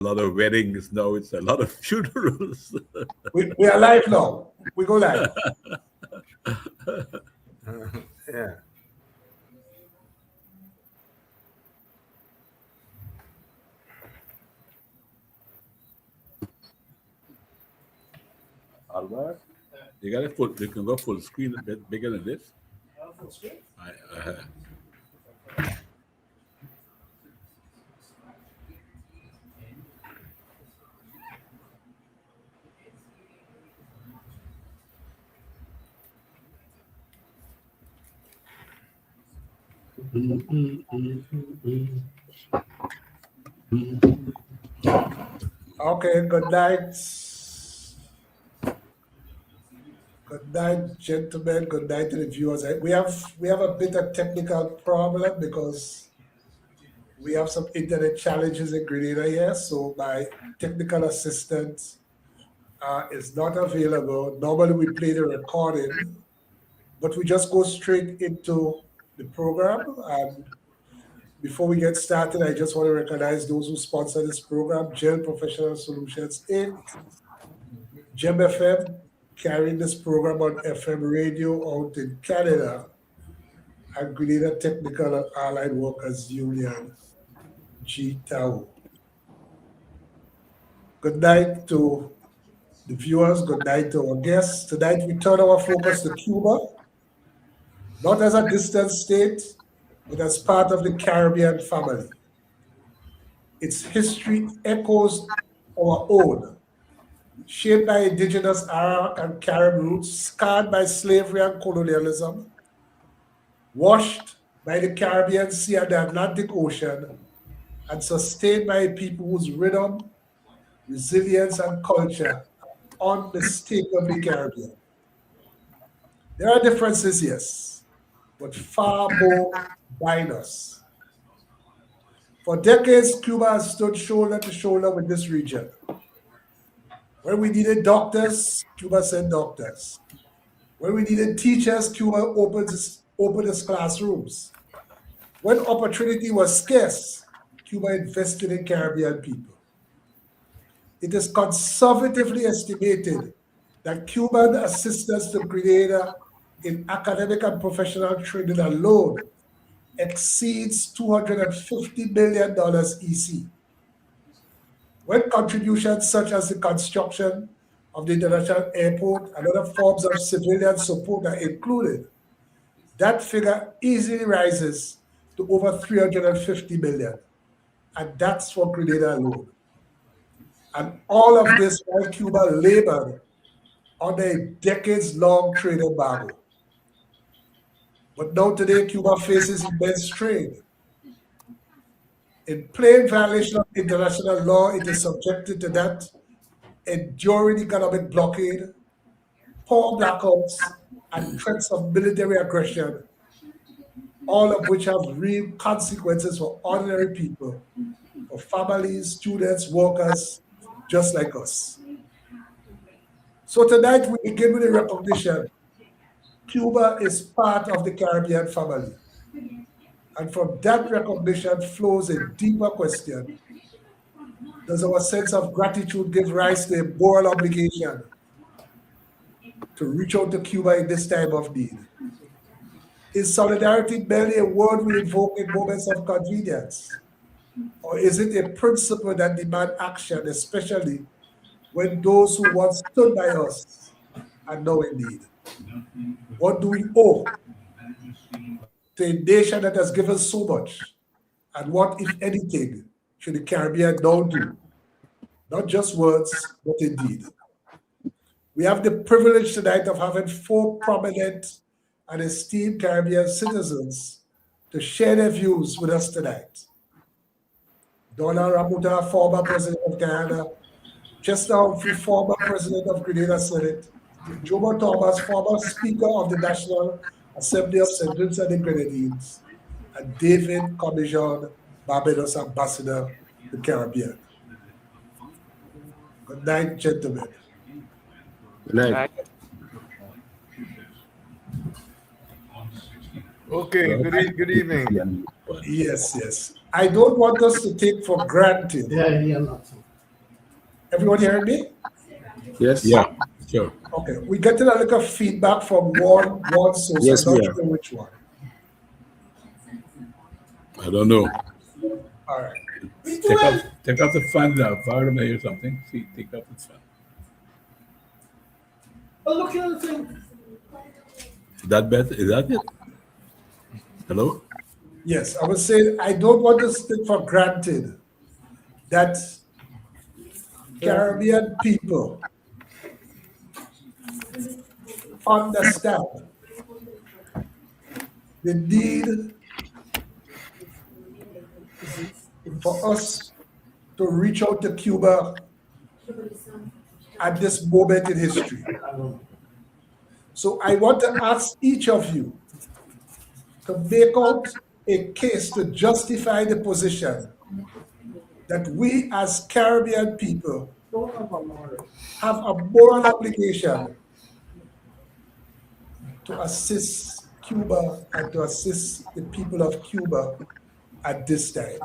a lot of weddings now. It's a lot of funerals. We are live now. We go live. Yeah. Albert, you got it full. You can go full screen a bit bigger than this. Full screen? Okay, good night. Good night, gentlemen. Good night to the viewers. We have a bit of technical problem because we have some internet challenges in Grenada here. So my technical assistant is not available. Normally we play the recording, but we just go straight into the program. And before we get started, I just want to recognize those who sponsor this program: Gel Professional Solutions Inc., Gem FM, carrying this program on FM radio out in Canada, and Grenada Technical and Allied Workers Union, GTAU. Good night to the viewers. Good night to our guests. Tonight we turn our focus to Cuba, not as a distant state, but as part of the Caribbean family. Its history echoes our own, shaped by indigenous Arawak and Carib roots, scarred by slavery and colonialism, washed by the Caribbean Sea and the Atlantic Ocean, and sustained by a people whose rhythm, resilience, and culture are unmistakably Caribbean. There are differences, yes, but far more bind us. For decades, Cuba has stood shoulder to shoulder with this region. When we needed doctors, Cuba sent doctors. When we needed teachers, Cuba opened its classrooms. When opportunity was scarce, Cuba invested in Caribbean people. It is conservatively estimated that Cuban assistance to Grenada in academic and professional training alone exceeds $250 million EC. When contributions such as the construction of the international airport and other forms of civilian support are included, that figure easily rises to over 350 million. And that's for Grenada alone. And all of this while Cuba labored under a decades-long trade embargo. But now today, Cuba faces immense strain. In plain violation of international law, it is subjected to that enduring economic blockade, power blackouts, and threats of military aggression, all of which have real consequences for ordinary people, for families, students, workers, just like us. So tonight we begin with a recognition. Cuba is part of the Caribbean family. And from that recognition flows a deeper question. Does our sense of gratitude give rise to a moral obligation to reach out to Cuba in this time of need? Is solidarity merely a word we invoke in moments of convenience? Or is it a principle that demands action, especially when those who once stood by us are now in need? What do we owe to a nation that has given so much? And what, if anything, should the Caribbean now do? Not just words, but indeed. We have the privilege tonight of having four prominent and esteemed Caribbean citizens to share their views with us tonight. Donna Ramuta, former president of Guyana, Chester Humphrey, former president of Grenada Senate, Jomo Thomas, former speaker of the National Assembly of St. Vincent and Grenadines, and David Comissiong, Barbados ambassador to the Caribbean. Good night, gentlemen. Good night. Okay, good evening. Yes. I don't want us to take for granted Everyone hearing me? Yes. Yeah, sure. Okay, we getting a little feedback from one source. Yes, I'm we not are. sure which one. I don't know. All right. Take off the fan now. Volume or something. See, take off the fan. Oh, look at the thing. Is that better? Is that it? Hello? Yes, I would say I don't want to take for granted that Caribbean people understand the need for us to reach out to Cuba at this moment in history. So I want to ask each of you to make out a case to justify the position that we as Caribbean people have a moral obligation to assist Cuba and to assist the people of Cuba at this time.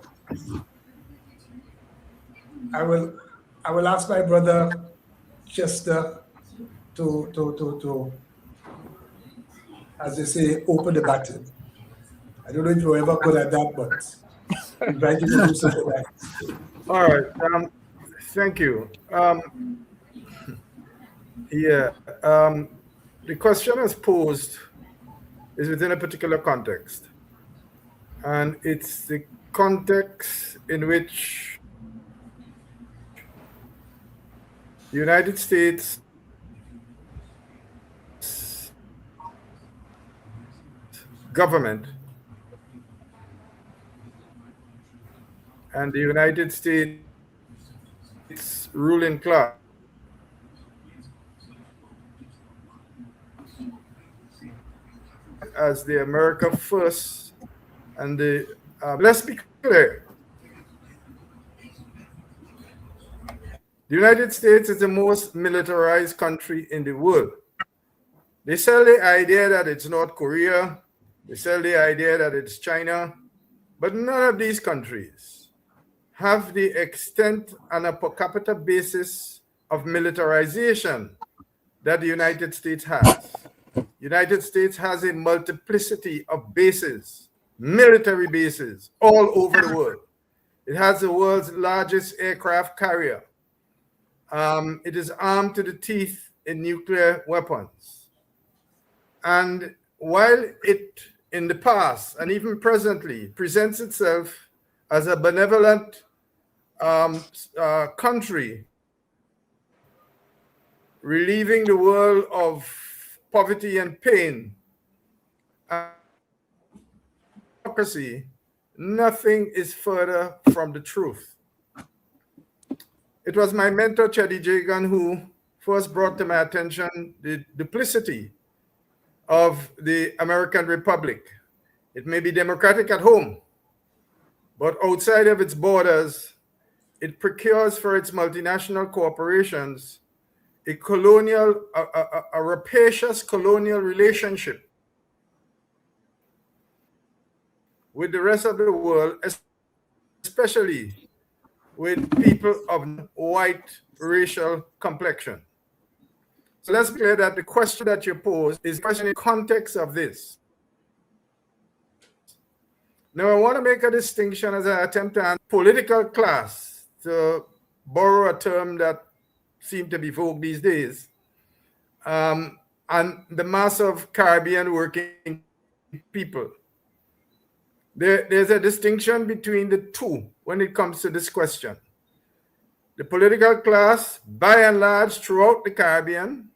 I will ask my brother Chester to as they say, open the button. I don't know if you're ever good at that, but invite you to do so tonight. All right. Thank you. Yeah. The question as posed is within a particular context, and it's the context in which the United States government and the United States ruling class as the America First and the let's be clear. The United States is the most militarized country in the world. They sell the idea that it's North Korea, they sell the idea that it's China, but none of these countries have the extent and a per capita basis of militarization that the United States has. United States has a multiplicity of bases, military bases, all over the world. It has the world's largest aircraft carrier. It is armed to the teeth in nuclear weapons. And while it, in the past and even presently, presents itself as a benevolent country, relieving the world of poverty and pain, and democracy, nothing is further from the truth. It was my mentor, Cheddy Jagan, who first brought to my attention the duplicity of the American Republic. It may be democratic at home, but outside of its borders, it procures for its multinational corporations a rapacious colonial relationship with the rest of the world, especially with people of white racial complexion. So let's be clear that the question that you pose is a question in context of this. Now, I want to make a distinction as I attempt to answer political class, to borrow a term that seems to be vogue these days, and the mass of Caribbean working people. There's a distinction between the two when it comes to this question. The political class, by and large, throughout the Caribbean,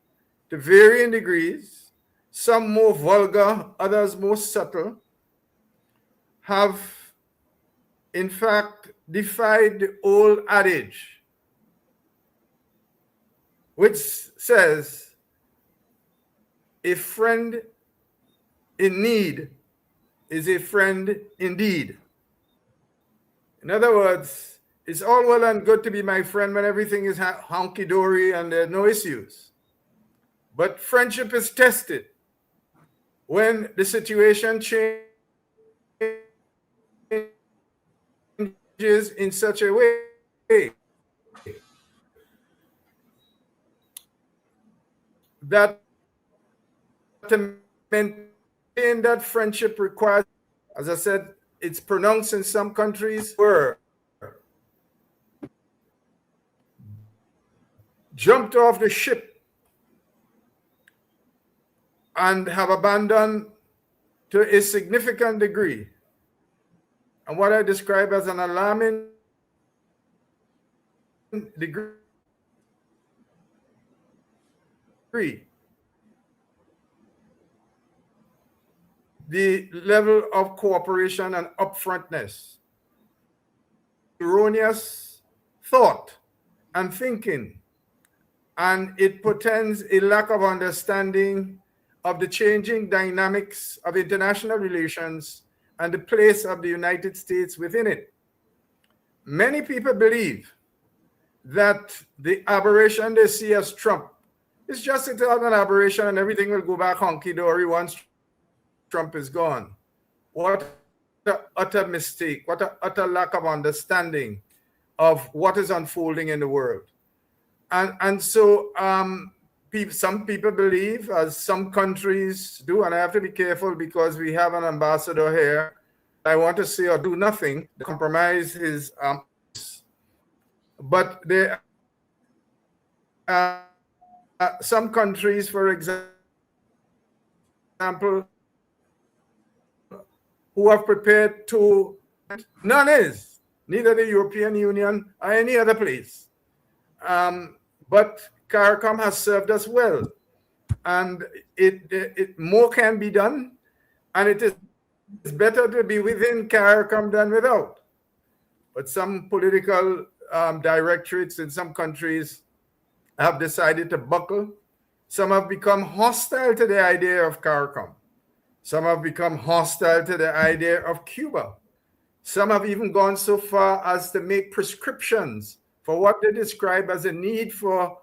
to varying degrees, some more vulgar, others more subtle, have in fact defied the old adage, which says, a friend in need is a friend indeed. In other words, it's all well and good to be my friend when everything is honky-dory and there are no issues. But friendship is tested when the situation changes in such a way that to maintain that friendship requires, as I said, it's pronounced in some countries, were jumped off the ship and have abandoned to a significant degree, and what I describe as an alarming degree, the level of cooperation and upfrontness, erroneous thought and thinking, and it portends a lack of understanding of the changing dynamics of international relations and the place of the United States within it. Many people believe that the aberration they see as Trump is just an aberration and everything will go back honky-dory once Trump is gone. What an utter mistake, what an utter lack of understanding of what is unfolding in the world. And so some people believe, as some countries do, and I have to be careful because we have an ambassador here, I want to say or do nothing to compromise his, but there are some countries, for example, who have prepared to, none is, neither the European Union or any other place. But CARICOM has served us well, and it more can be done, and it is better to be within CARICOM than without. But some political directorates in some countries have decided to buckle. Some have become hostile to the idea of CARICOM. Some have become hostile to the idea of Cuba. Some have even gone so far as to make prescriptions for what they describe as a need for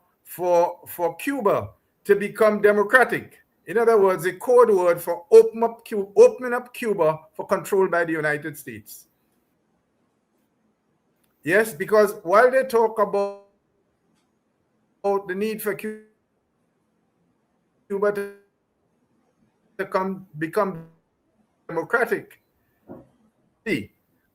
Cuba to become democratic. In other words, a code word for opening up Cuba for control by the United States. Yes, because while they talk about the need for Cuba to become democratic,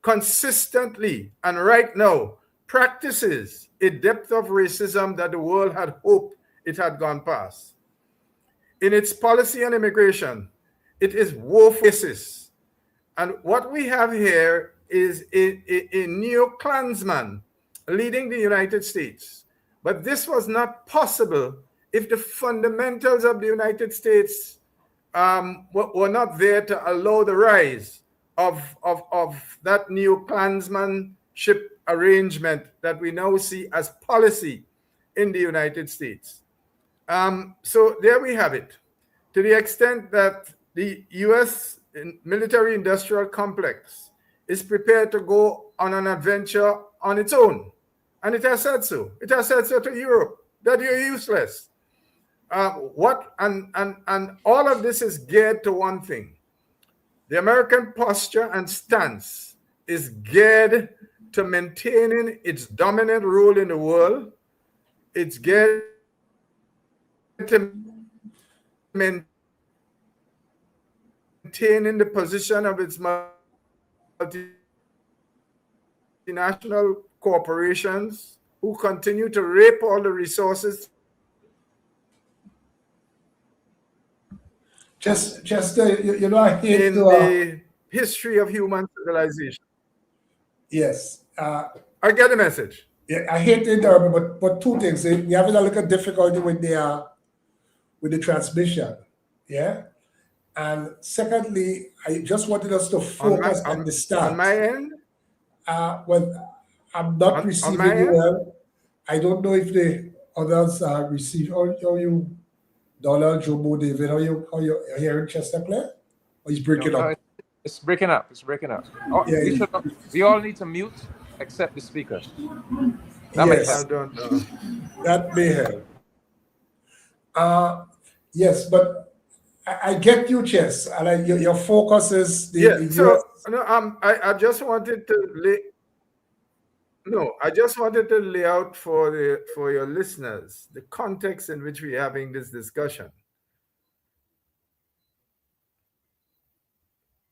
consistently and right now practices a depth of racism that the world had hoped it had gone past. In its policy on immigration, it is woeful. And what we have here is a neo-Klansman leading the United States. But this was not possible if the fundamentals of the United States were not there to allow the rise of that neo-Klansmanship arrangement that we now see as policy in the United States. So there we have it. To the extent that the U.S. military-industrial complex is prepared to go on an adventure on its own, and it has said so. It has said so to Europe, that you're useless. And all of this is geared to one thing. The American posture and stance is geared to maintaining its dominant role in the world. It's geared to maintaining the position of its multinational corporations who continue to rape all the resources. Just you know, I hate in the history of human civilization. Yes. I get the message. Yeah, I hate to interrupt, but two things. We having a little difficulty with the transmission. Yeah. And secondly, I just wanted us to focus on the start. On my end? Well, I'm not receiving you well. I don't know if the others are receiving. Or you, Donald, Jomo, David, how you hearing Chester clear? Or he's breaking up? It's breaking up. It's breaking up. Oh, Yeah, we all need to mute except the speaker. Yes, that may help. Yes, but I get you, Chess. And your focus is I just wanted to No, I just wanted to lay out for your listeners the context in which we're having this discussion,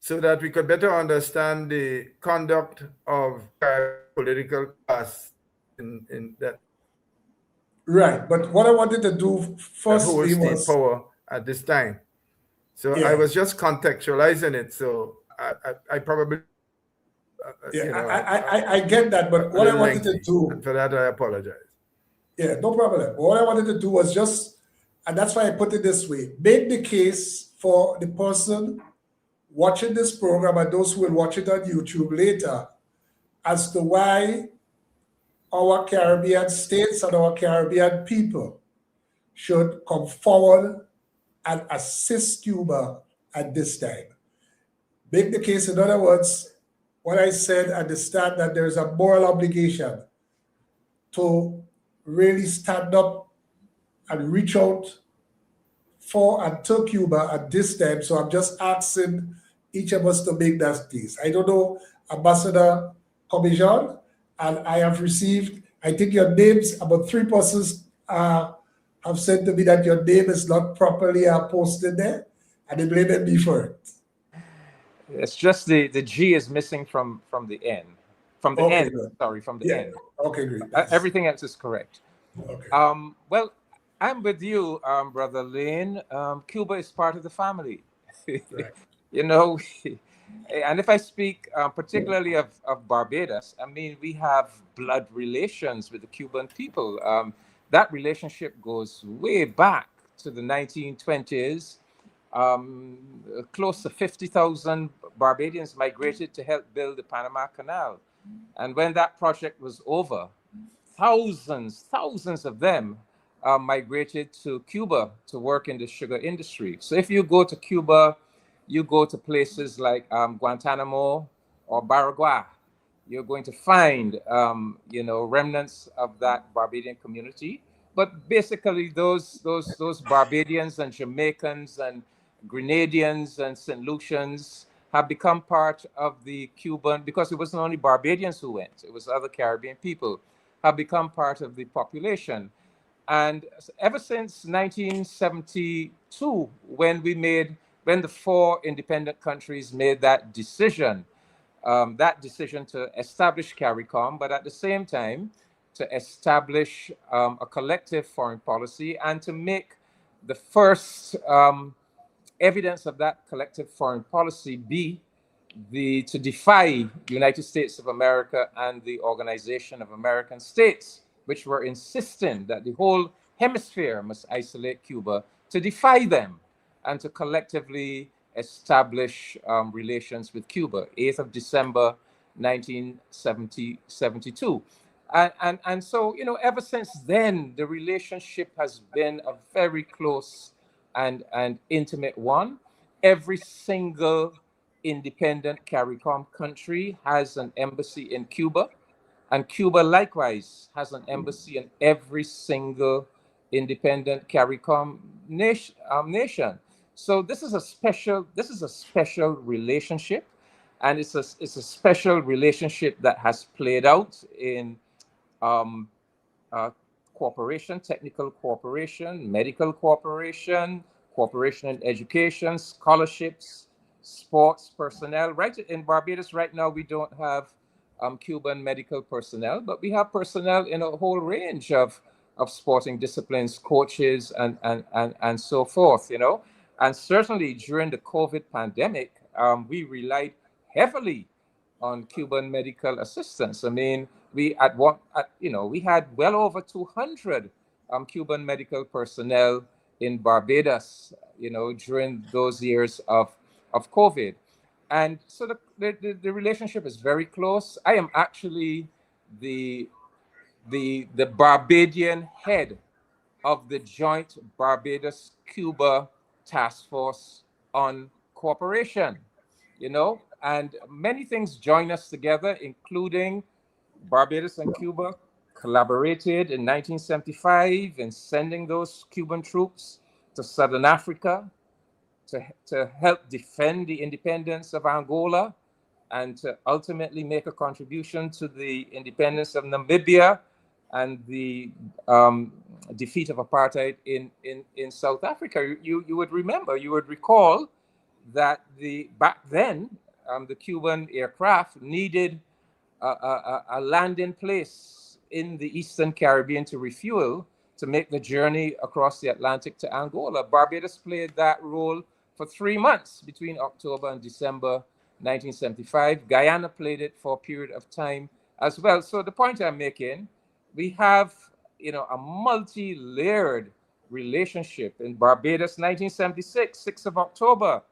so that we could better understand the conduct of political class in Right. But what I wanted to do that holds firstly state was, power at this time. So I yeah, was just contextualizing it. So I probably, I get that. But a what I little wanted to lengthy, and do, for that I apologize. yeah, no problem. What I wanted to do was just, and that's why I put it this way, make the case for the person watching this program and those who will watch it on YouTube later as to why our Caribbean states and our Caribbean people should come forward and assist Cuba at this time. Make the case, in other words, what I said, understand that there is a moral obligation to really stand up and reach out for and to Cuba at this time. So I'm just asking each of us to make that case. I don't know, Ambassador Comissiong, and I have received, I think your names, about 3 persons have said to me that your name is not properly posted there, and they blamed me for it. It's just the G is missing from the N. From the Okay, end, good. sorry, from the Yeah. end. Okay, great. Nice. Everything else is correct. Okay. Well, I'm with you, Brother Lane. Cuba is part of the family. Right. You know, and if I speak particularly of Barbados, I mean, we have blood relations with the Cuban people. That relationship goes way back to the 1920s. Close to 50,000 Barbadians migrated to help build the Panama Canal. And when that project was over, thousands of them migrated to Cuba to work in the sugar industry. So if you go to Cuba, you go to places like Guantanamo or Baragua, you're going to find, remnants of that Barbadian community. But basically, those Barbadians and Jamaicans and Grenadians and St. Lucians have become part of the Cuban, because it wasn't only Barbadians who went, it was other Caribbean people, have become part of the population. And ever since 1972, when the 4 independent countries made that decision to establish CARICOM, but at the same time to establish a collective foreign policy and to make the first evidence of that collective foreign policy be to defy the United States of America and the Organization of American States, which were insisting that the whole hemisphere must isolate Cuba, to defy them and to collectively establish relations with Cuba, 8th of December, 1972. And so, ever since then, the relationship has been a very close and intimate one. Every single independent CARICOM country has an embassy in Cuba, and Cuba likewise has an embassy in every single independent CARICOM nation. So this is a special relationship, and it's a special relationship that has played out in um, uh, cooperation, technical cooperation, medical cooperation, cooperation in education, scholarships, sports personnel. Right in Barbados right now, we don't have Cuban medical personnel, but we have personnel in a whole range of sporting disciplines, coaches, and so forth, And certainly during the COVID pandemic, we relied heavily on Cuban medical assistance. I mean, we had well over 200 Cuban medical personnel in Barbados, during those years of COVID. And so the relationship is very close. I am actually the the Barbadian head of the joint Barbados-Cuba Task Force on Cooperation, and many things join us together, including Barbados and Cuba collaborated in 1975 in sending those Cuban troops to Southern Africa to help defend the independence of Angola. and to ultimately make a contribution to the independence of Namibia and the defeat of apartheid in South Africa. You would remember, you would recall that back then, the Cuban aircraft needed a landing place in the Eastern Caribbean to refuel, to make the journey across the Atlantic to Angola. Barbados played that role for 3 months between October and December 1975. Guyana played it for a period of time as well. So the point I'm making, we have, a multi-layered relationship. In Barbados, 1976, 6th of October,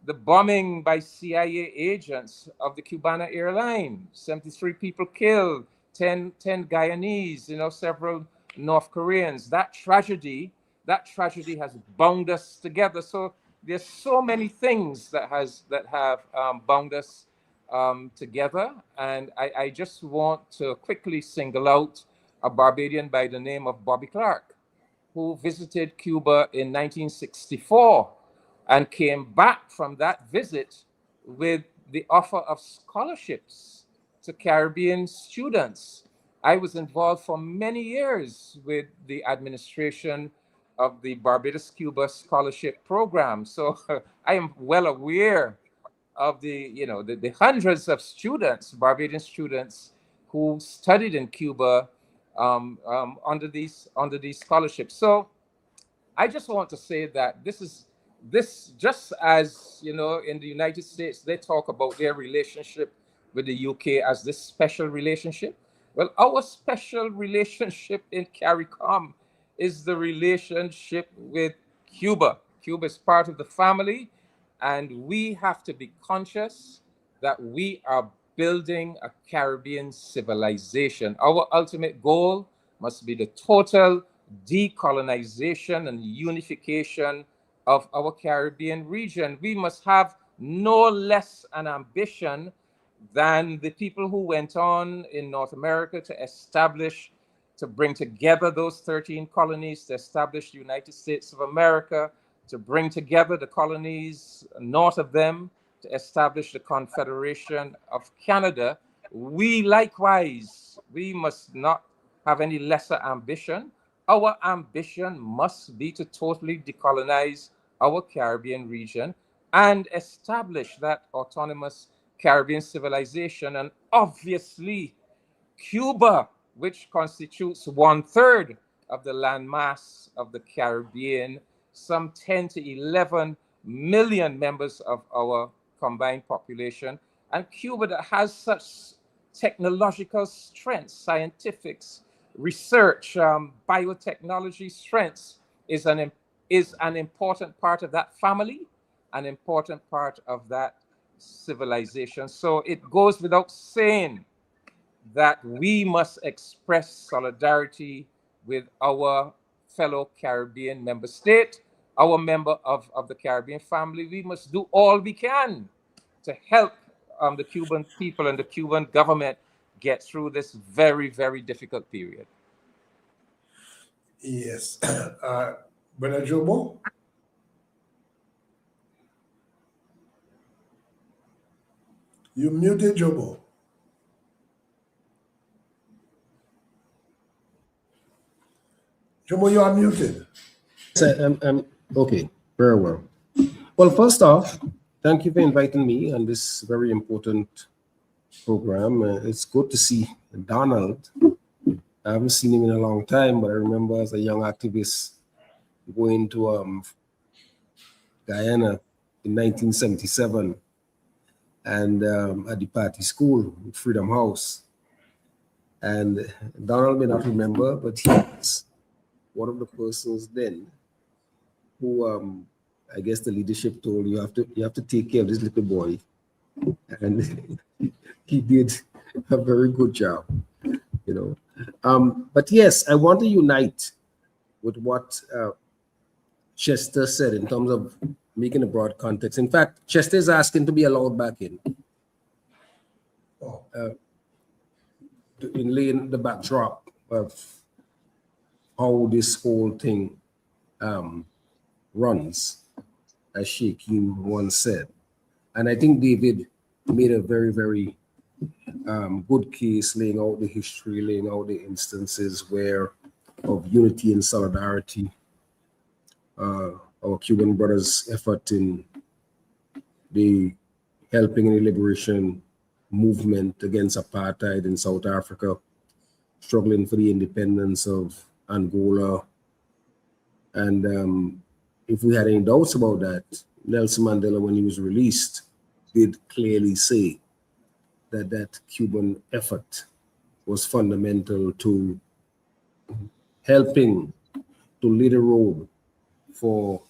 the bombing by CIA agents of the Cubana airline, 73 people killed, 10 Guyanese, several North Koreans. That tragedy has bound us together. So there's so many things that have bound us together. And I just want to quickly single out a Barbadian by the name of Bobby Clark, who visited Cuba in 1964 and came back from that visit with the offer of scholarships to Caribbean students. I was involved for many years with the administration of the Barbados-Cuba Scholarship Program. So I am well aware of the hundreds of students, Barbadian students, who studied in Cuba under these scholarships. So I just want to say that this just as in the United States they talk about their relationship with the UK as this special relationship. Well, our special relationship in CARICOM is the relationship with Cuba. Cuba is part of the family, and we have to be conscious that we are building a Caribbean civilization. Our ultimate goal must be the total decolonization and unification of our Caribbean region. We must have no less an ambition than the people who went on in North America to bring together those 13 colonies, to establish the United States of America, to bring together the colonies north of them, to establish the Confederation of Canada. We likewise, we must not have any lesser ambition. Our ambition must be to totally decolonize our Caribbean region and establish that autonomous Caribbean civilization. And obviously, Cuba, which constitutes 1/3 of the landmass of the Caribbean, some 10 to 11 million members of our combined population, and Cuba that has such technological strengths, scientific research, biotechnology strengths, is an important part of that family, an important part of that civilization. So it goes without saying that we must express solidarity with our fellow Caribbean member state, our member of the Caribbean family. We must do all we can to help the Cuban people and the Cuban government get through this very, very difficult period. Yes. Brother Jomo? You muted, Jomo. Jomo, you are muted. Okay, very well. Well, first off, thank you for inviting me on this very important program. It's good to see Donald. I haven't seen him in a long time, but I remember as a young activist going to Guyana in 1977 and at the party school, Freedom House. And Donald may not remember, but he was one of the persons then who I guess the leadership told you have to take care of this little boy. And he did a very good job, But yes, I want to unite with what Chester said in terms of making a broad context. In fact, Chester is asking to be allowed back in. In laying the backdrop of how this whole thing runs, as Sheikh once said. And I think David made a very, very good case, laying out the history, laying out the instances where of unity and solidarity. Our Cuban brothers' effort in the helping in the liberation movement against apartheid in South Africa, struggling for the independence of Angola. And if we had any doubts about that, Nelson Mandela, when he was released, did clearly say that that Cuban effort was fundamental to helping to lead a road for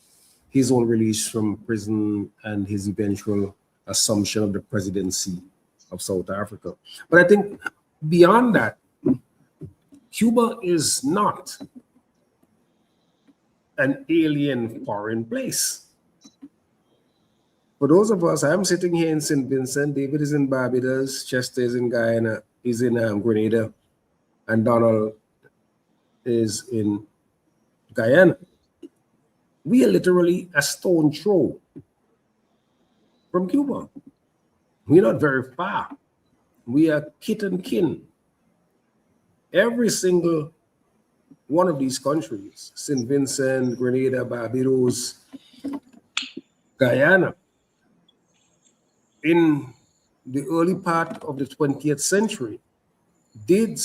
his own release from prison and his eventual assumption of the presidency of South Africa. But I think beyond that, Cuba is not an alien foreign place. For those of us, I'm sitting here in St. Vincent, David is in Barbados, Chester is in Guyana, is in Grenada, and Donald is in Guyana. We are literally a stone throw from Cuba. We're not very far. We are kith and kin. Every single one of these countries, St. Vincent, Grenada, Barbados, Guyana, in the early part of the 20th century, did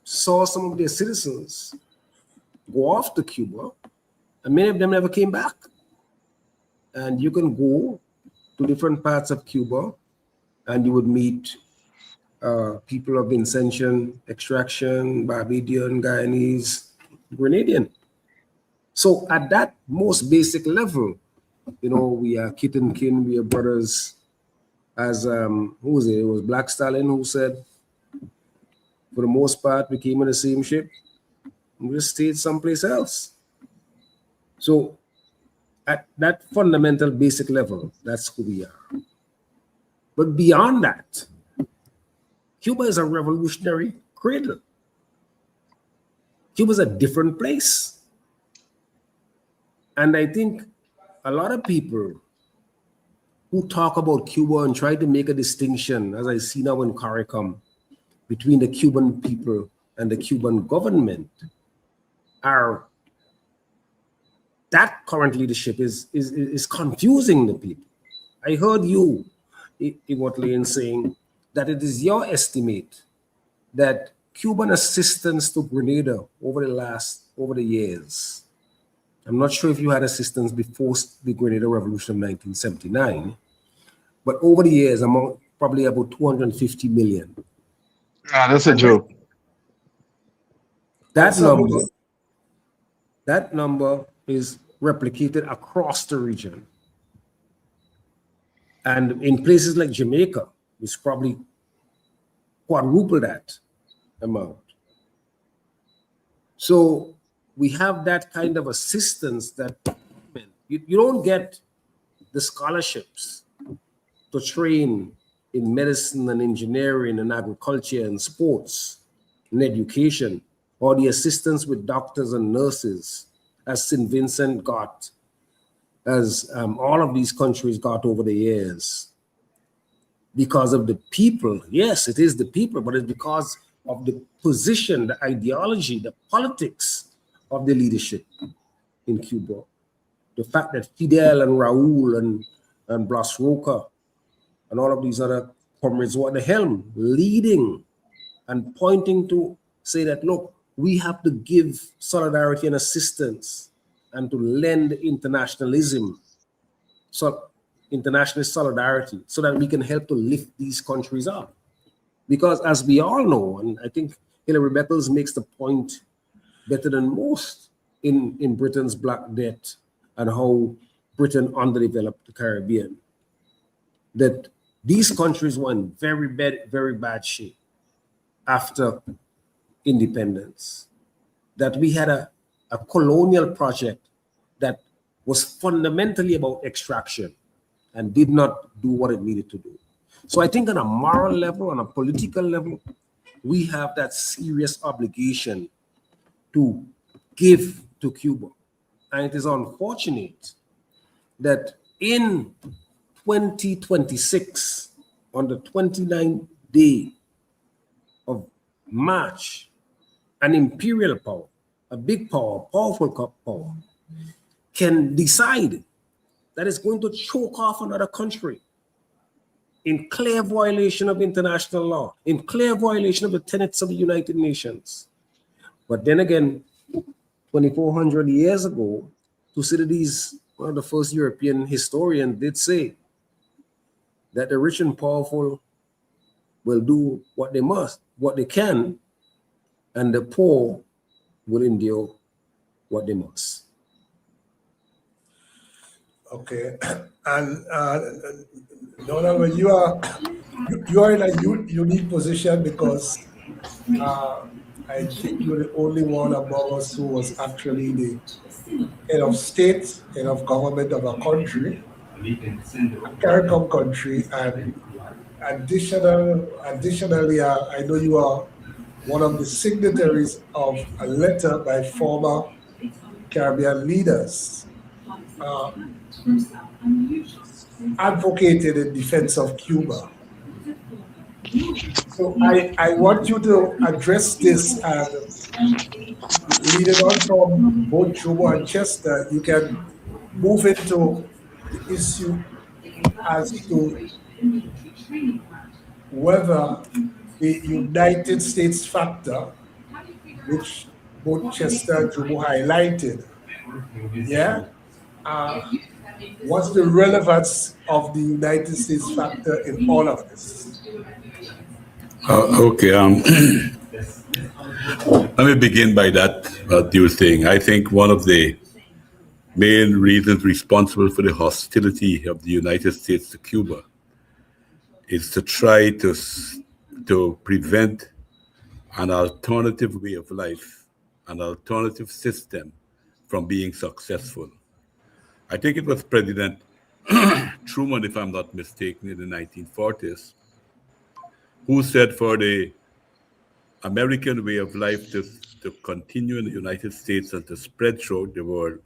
saw some of their citizens go off to Cuba, and many of them never came back. And you can go to different parts of Cuba, and you would meet people of Vincentian extraction, Barbadian, Guyanese, Grenadian. So at that most basic level, you know, we are kith and kin, we are brothers. As who was it? It was Black Stalin who said, for the most part, we came in the same ship. We just stayed someplace else. So at that fundamental basic level, that's who we are. But beyond that, Cuba is a revolutionary cradle. Cuba is a different place. And I think a lot of people who talk about Cuba and try to make a distinction, as I see now in CARICOM, between the Cuban people and the Cuban government, are that current leadership is confusing the people. I heard you, Iwot saying that it is your estimate that Cuban assistance to Grenada over the years, I'm not sure if you had assistance before the Grenada Revolution of 1979, but over the years, probably about 250 million. That's a joke. That number is replicated across the region. And in places like Jamaica, it's probably quadruple that amount. So we have that kind of assistance that you don't get the scholarships to train in medicine and engineering and agriculture and sports and education, or the assistance with doctors and nurses as St. Vincent got, as all of these countries got over the years. Because of the people. Yes, it is the people, but it's because of the position, the ideology, the politics of the leadership in Cuba. The fact that Fidel and Raul and Blas Roca and all of these other comrades were at the helm, leading and pointing to say that, look, we have to give solidarity and assistance and to lend internationalism, so international solidarity, so that we can help to lift these countries up. Because as we all know, and I think Hilary Beckles makes the point better than most in Britain's Black Debt and how Britain underdeveloped the Caribbean, that these countries were in very bad shape after independence, that we had a colonial project that was fundamentally about extraction and did not do what it needed to do. So I think on a moral level, on a political level, we have that serious obligation to give to Cuba. And it is unfortunate that in 2026, on the 29th day of March, an imperial power, a big power, powerful power, can decide that it's going to choke off another country in clear violation of international law, in clear violation of the tenets of the United Nations. But then again, 2,400 years ago, Thucydides, one of the first European historians, did say that the rich and powerful will do what they must, what they can, and the poor will endure what they must. Okay, and Donald, you are in a unique position because I think you're the only one among us who was actually the head of state, head of government of a country, a CARICOM country, and additionally, I know you are one of the signatories of a letter by former Caribbean leaders advocated in defense of Cuba. So I want you to address this and lead it on from both Jomo and Chester. You can move into the issue as to whether the United States factor, which both Chester and Jomo highlighted, what's the relevance of the United States factor in all of this? Okay. Let me begin by that, what you were saying. I think one of the main reasons responsible for the hostility of the United States to Cuba is to try to prevent an alternative way of life, an alternative system from being successful. I think it was President Truman, if I'm not mistaken, in the 1940s, who said for the American way of life to continue in the United States and to spread throughout the world,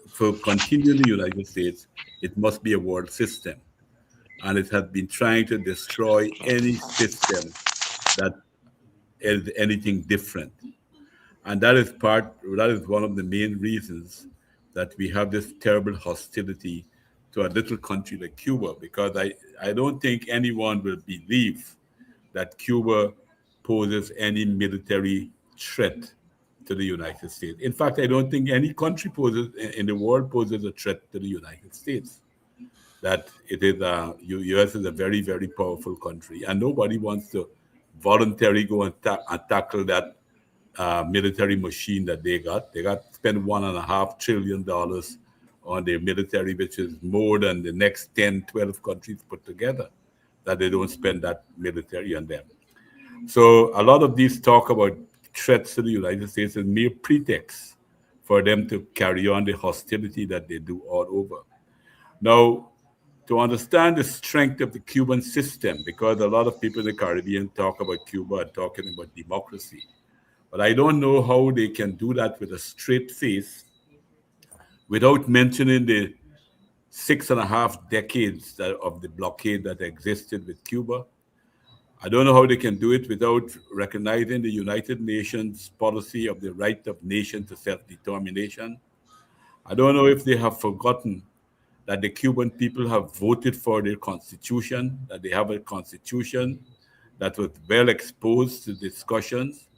for continue in the United States, it must be a world system. And it had been trying to destroy any system that is anything different. And that is one of the main reasons that we have this terrible hostility to a little country like Cuba, because I don't think anyone will believe that Cuba poses any military threat to the United States. In fact, I don't think any country in the world poses a threat to the United States. That it is U.S. is a very, very powerful country, and nobody wants to voluntarily go and tackle that military machine that they got. They got spent $1.5 trillion on their military, which is more than the next 10, 12 countries put together, that they don't spend that military on them. So a lot of these talk about threats to the United States is mere pretext for them to carry on the hostility that they do all over. Now, to understand the strength of the Cuban system, because a lot of people in the Caribbean talk about Cuba and talking about democracy, but I don't know how they can do that with a straight face without mentioning the 6.5 decades of the blockade that existed with Cuba. I don't know how they can do it without recognizing the United Nations policy of the right of nation to self-determination. I don't know if they have forgotten that the Cuban people have voted for their constitution, that they have a constitution that was well exposed to discussions,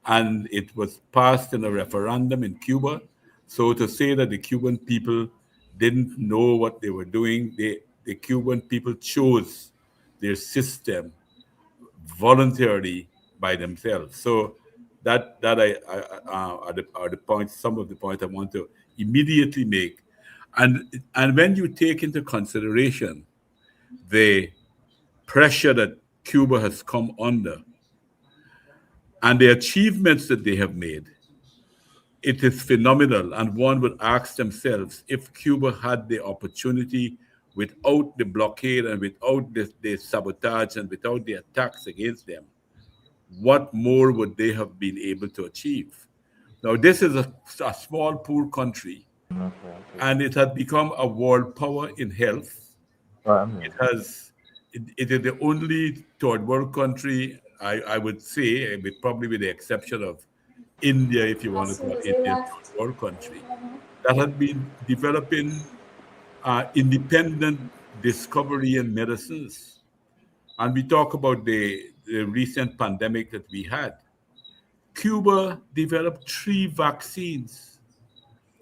and it was passed in a referendum in Cuba. So to say that the Cuban people didn't know what they were doing, the Cuban people chose their system voluntarily by themselves. So that are the points, some of the points I want to immediately make. And when you take into consideration the pressure that Cuba has come under and the achievements that they have made, it is phenomenal. And one would ask themselves, if Cuba had the opportunity without the blockade and without the sabotage and without the attacks against them, what more would they have been able to achieve? Now, this is a small, poor country, and it had become a world power in health, It has, it is the only third world country, I would say, probably with the exception of India, if you want to call India a third world country, that has been developing independent discovery in medicines. And we talk about the recent pandemic that we had. Cuba developed three vaccines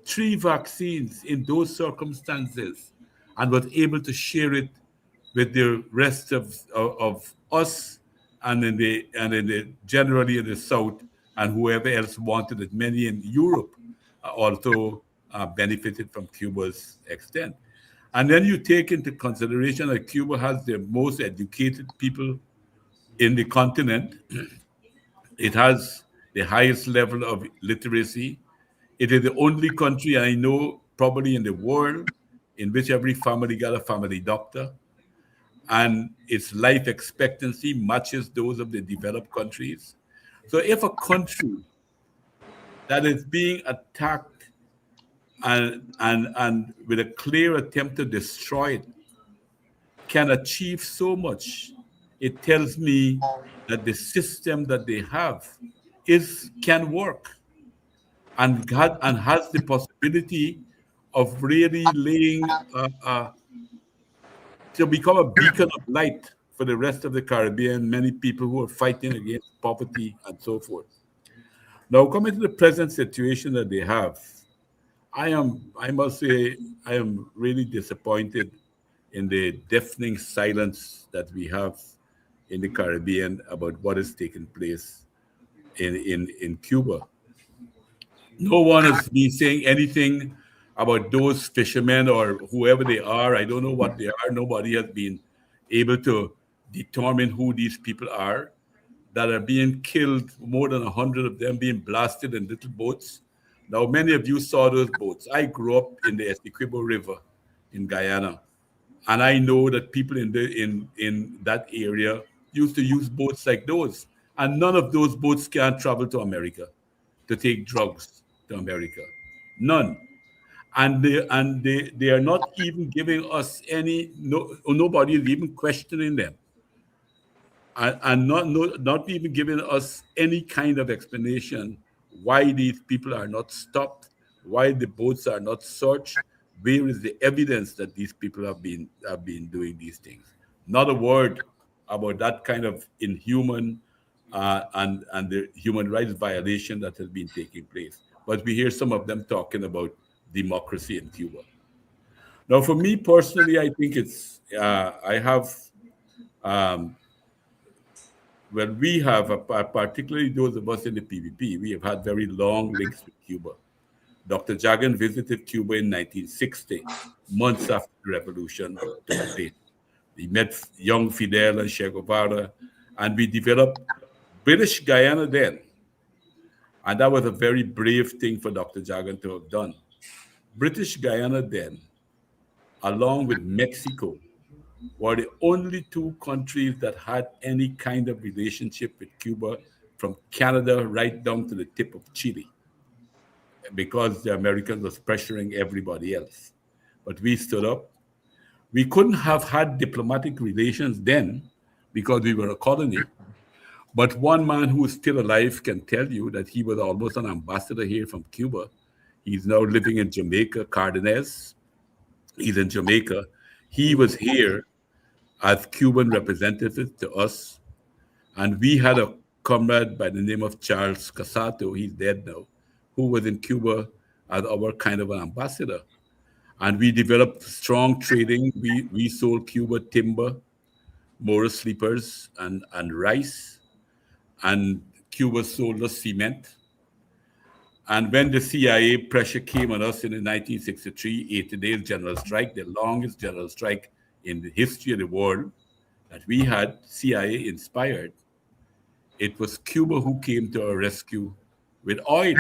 in those circumstances, and was able to share it with the rest of us, and in the generally in the South, and whoever else wanted it. Many in Europe also benefited from Cuba's extent. And then you take into consideration that Cuba has the most educated people in the continent. It has the highest level of literacy. It is the only country I know, probably in the world, in which every family got a family doctor, and its life expectancy matches those of the developed countries. So if a country that is being attacked and with a clear attempt to destroy it can achieve so much, it tells me that the system that they have can work, and has the possibility of really laying to become a beacon of light for the rest of the Caribbean, many people who are fighting against poverty and so forth. Now, coming to the present situation that they have, I must say, I am really disappointed in the deafening silence that we have in the Caribbean about what is taking place in Cuba. No one has been saying anything about those fishermen or whoever they are. I don't know what they are. Nobody has been able to determine who these people are that are being killed, more than 100 of them being blasted in little boats. Now, many of you saw those boats. I grew up in the Essequibo River in Guyana, and I know that people in that area used to use boats like those, and none of those boats can travel to America to take drugs to America. None. And they are not even giving us any, nobody is even questioning them, and not even giving us any kind of explanation why these people are not stopped, why the boats are not searched. Where is the evidence that these people have been doing these things? Not a word about that kind of inhuman and the human rights violation that has been taking place. But we hear some of them talking about democracy in Cuba. Now, for me personally, I think it's I have well, we have, particularly those of us in the PVP, we have had very long links with Cuba. Dr. Jagan visited Cuba in 1960, months after the revolution took place. He met young Fidel and Che Guevara, and we developed British Guyana then. And that was a very brave thing for Dr. Jagan to have done. British Guyana then, along with Mexico, were the only two countries that had any kind of relationship with Cuba, from Canada right down to the tip of Chile, because the Americans was pressuring everybody else. But we stood up. We couldn't have had diplomatic relations then because we were a colony. But one man who is still alive can tell you that he was almost an ambassador here from Cuba. He's now living in Jamaica, Cardenas. He's in Jamaica. He was here as Cuban representative to us. And we had a comrade by the name of Charles Casato, he's dead now, who was in Cuba as our kind of an ambassador. And we developed strong trading. We sold Cuba timber, motor sleepers, and rice. And Cuba sold us cement. And when the CIA pressure came on us in the 1963 80 days general strike, the longest general strike in the history of the world that we had, CIA inspired, it was Cuba who came to our rescue with oil,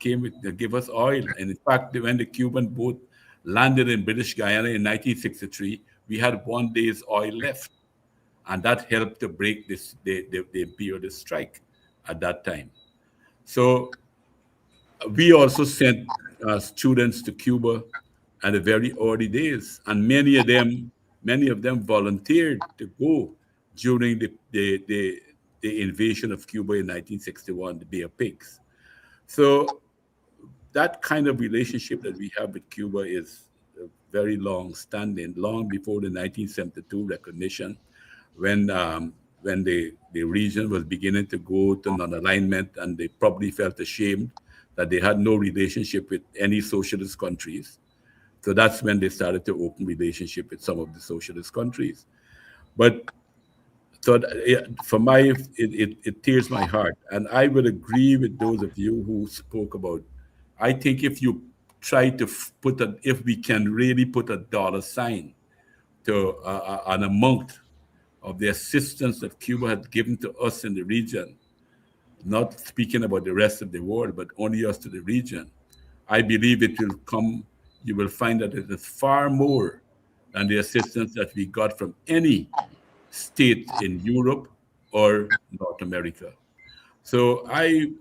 to give us oil. And in fact, when the Cuban boat landed in British Guyana in 1963, we had 1 day's oil left. And that helped to break the imperialist strike at that time. So we also sent students to Cuba at the very early days, and many of them many of them volunteered to go during the invasion of Cuba in 1961, the Bay of Pigs. So that kind of relationship that we have with Cuba is very long standing, long before the 1972 recognition, when the region was beginning to go to non-alignment, and they probably felt ashamed that they had no relationship with any socialist countries. So that's when they started to open relationship with some of the socialist countries. But so for it tears my heart, and I would agree with those of you who spoke about. I think if you try to if we can really put a dollar sign to an amount of the assistance that Cuba had given to us in the region, not speaking about the rest of the world, but only us to the region, I believe it will come. You will find that it is far more than the assistance that we got from any state in Europe or North America. So I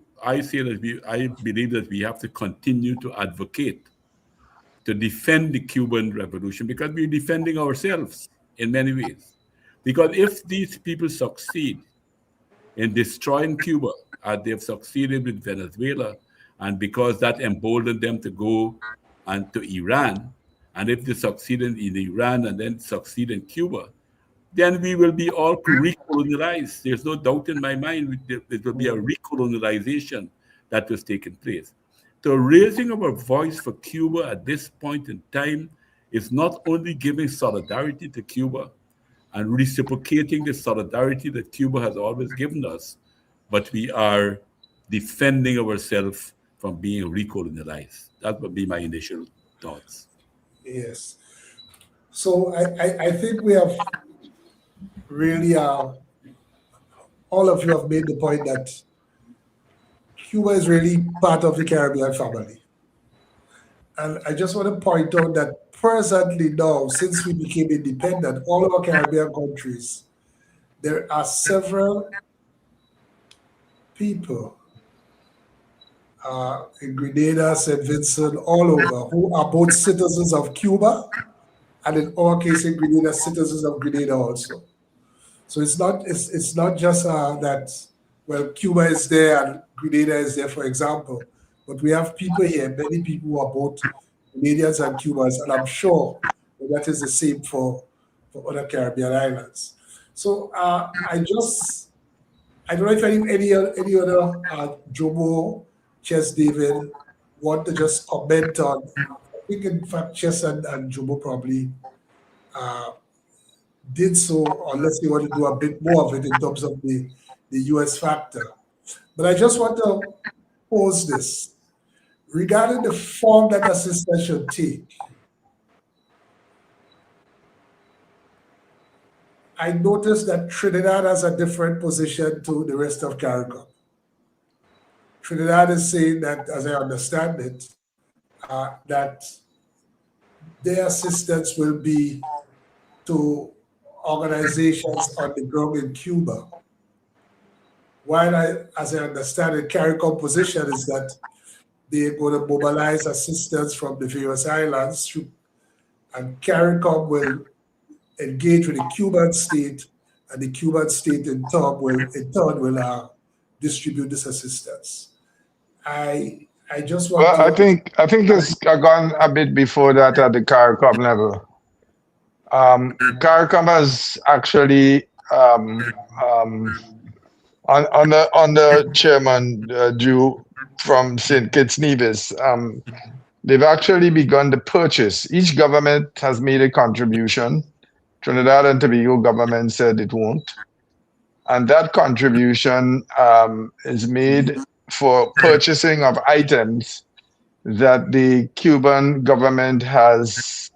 say that I believe that we have to continue to advocate to defend the Cuban Revolution, because we're defending ourselves in many ways. Because if these people succeed in destroying Cuba, as they've succeeded with Venezuela, and because that emboldened them to go and to Iran, and if they succeed in Iran and then succeed in Cuba, then we will be all recolonized. There's no doubt in my mind there will be a recolonization that was taking place. So raising our voice for Cuba at this point in time is not only giving solidarity to Cuba and reciprocating the solidarity that Cuba has always given us, but we are defending ourselves from being recolonized. That would be my initial thoughts. Yes. So I think we have really, all of you have made the point that Cuba is really part of the Caribbean family. And I just want to point out that presently now, since we became independent, all of our Caribbean countries, there are several people in Grenada, St. Vincent, all over, who are both citizens of Cuba, and in our case in Grenada, citizens of Grenada also. So it's not just that, well, Cuba is there and Grenada is there, for example, but we have people here, many people who are both Canadians and Cubans, and I'm sure that is the same for other Caribbean islands. So I don't know if any other Jomo, Chess, David want to just comment on. I think in fact Chess and Jomo probably did so, unless you want to do a bit more of it in terms of the US factor. But I just want to pose this. Regarding the form that assistance should take, I noticed that Trinidad has a different position to the rest of CARICOM. Trinidad is saying that, as I understand it, that their assistance will be to organizations on the ground in Cuba. While as I understand it, CARICOM position is that they're going to mobilize assistance from the various islands, and CARICOM will engage with the Cuban state, and the Cuban state in turn will distribute this assistance. I just want Well, to. I think it's gone a bit before that at the CARICOM level. CARICOM has actually on the chairman Drew from St. Kitts Nevis, they've actually begun to purchase. Each government has made a contribution. Trinidad and Tobago government said it won't. And that contribution is made for purchasing of items that the Cuban government has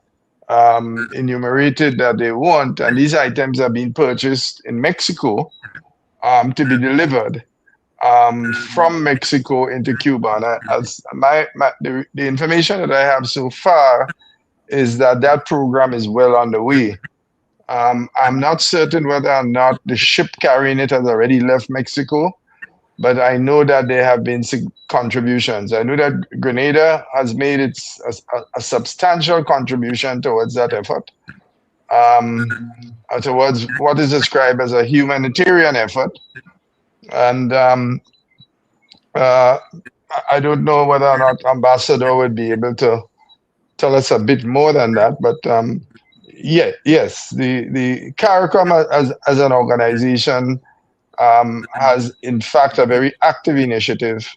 enumerated that they want. And these items are being purchased in Mexico to be delivered from Mexico into Cuba. And as the information that I have so far is that program is well underway. I'm not certain whether or not the ship carrying it has already left Mexico, but I know that there have been contributions. I know that Grenada has made a substantial contribution towards that effort. towards what is described as a humanitarian effort. And I don't know whether or not Ambassador would be able to tell us a bit more than that, but yes, the CARICOM as an organization has in fact a very active initiative,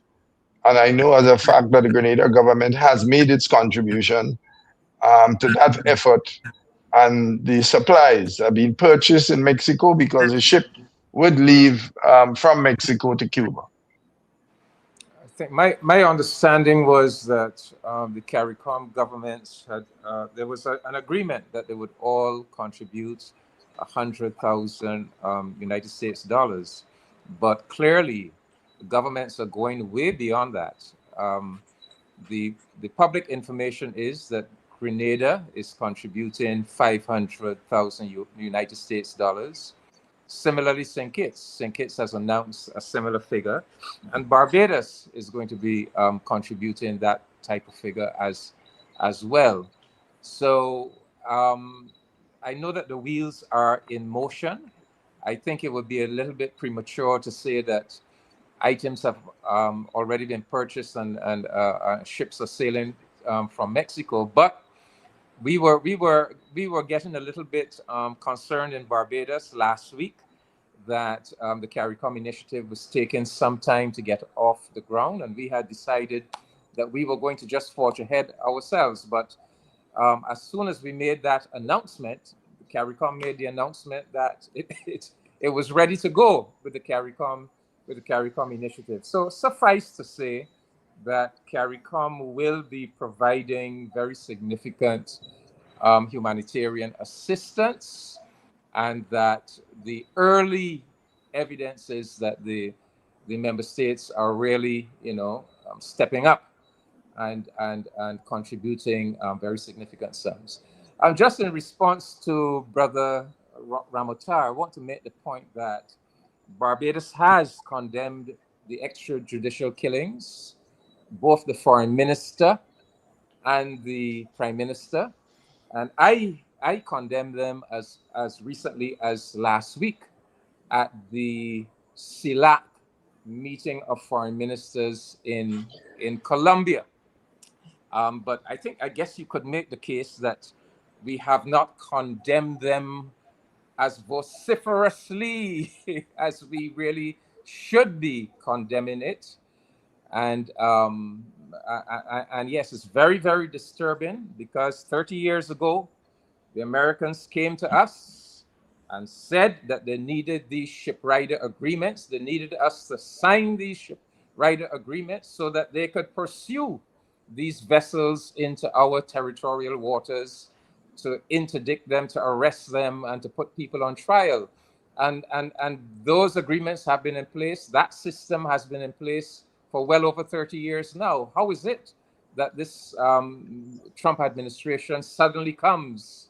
and I know as a fact that the Grenada government has made its contribution to that effort, and the supplies are being purchased in Mexico because the ship would leave from Mexico to Cuba. I think my understanding was that the CARICOM governments had there was an agreement that they would all contribute 100,000 United States dollars, but clearly the governments are going way beyond that. The public information is that Grenada is contributing 500,000 United States dollars. Similarly, St. Kitts has announced a similar figure, and Barbados is going to be contributing that type of figure as well. So I know that the wheels are in motion. I think it would be a little bit premature to say that items have already been purchased and ships are sailing from Mexico, but we were getting a little bit concerned in Barbados last week that the CARICOM initiative was taking some time to get off the ground, and we had decided that we were going to just forge ahead ourselves. But as soon as we made that announcement, the CARICOM made the announcement that it was ready to go with the CARICOM initiative. So suffice to say that CARICOM will be providing very significant humanitarian assistance, and that the early evidence is that the member states are really, stepping up and contributing very significant sums. Just in response to Brother Ramotar, I want to make the point that Barbados has condemned the extrajudicial killings, both the foreign minister and the prime minister, and I condemn them as recently as last week at the CELAC meeting of foreign ministers in Colombia. But I guess you could make the case that we have not condemned them as vociferously as we really should be condemning it. And yes, it's very, very disturbing, because 30 years ago, the Americans came to us and said that they needed these shipwrighter agreements. They needed us to sign these shipwrighter agreements so that they could pursue these vessels into our territorial waters, to interdict them, to arrest them, and to put people on trial. And those agreements have been in place. That system has been in place for well over 30 years now. How is it that this Trump administration suddenly comes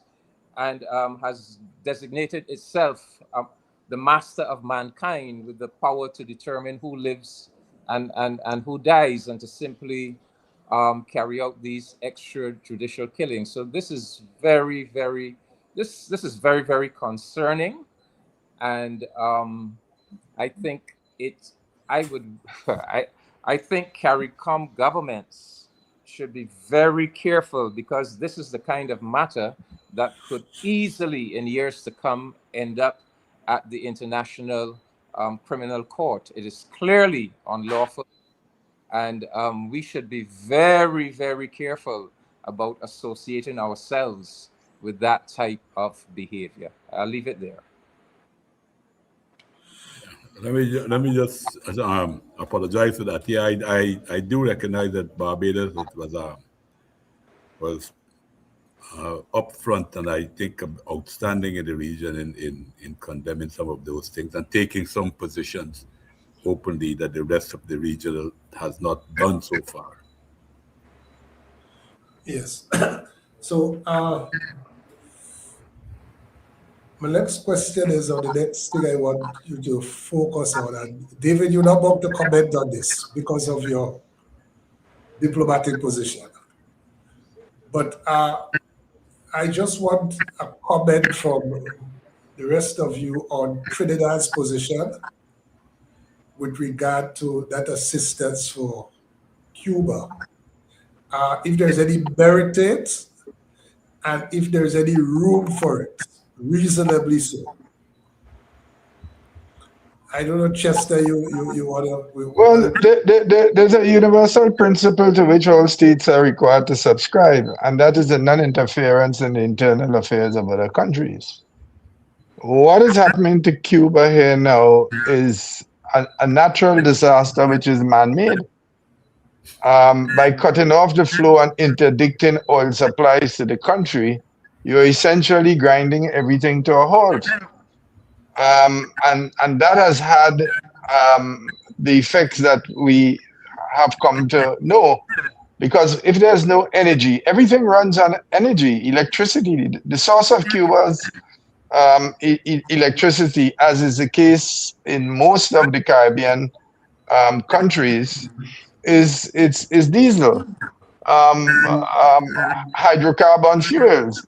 and has designated itself the master of mankind, with the power to determine who lives and who dies, and to simply carry out these extrajudicial killings? So this is very, very concerning, and I think I think CARICOM governments should be very careful, because this is the kind of matter that could easily, in years to come, end up at the International Criminal Court. It is clearly unlawful, and we should be very, very careful about associating ourselves with that type of behavior. I'll leave it there. Let me just apologize for that. Yeah, I do recognize that Barbados was upfront, and I think outstanding in the region in condemning some of those things and taking some positions openly that the rest of the region has not done so far. Yes. So my next question is, or the next thing I want you to focus on, and David, you're not about to comment on this because of your diplomatic position. But I just want a comment from the rest of you on Trinidad's position with regard to that assistance for Cuba. If there's any merit to it, and if there's any room for it, reasonably so. I don't know, Chester, you want to... Well, there's a universal principle to which all states are required to subscribe, and that is the non-interference in the internal affairs of other countries. What is happening to Cuba here now is a natural disaster which is man-made. By cutting off the flow and interdicting oil supplies to the country, you're essentially grinding everything to a halt. And that has had the effects that we have come to know. Because if there's no energy, everything runs on energy, electricity. The source of Cuba's electricity, as is the case in most of the Caribbean countries, is diesel, hydrocarbon fuels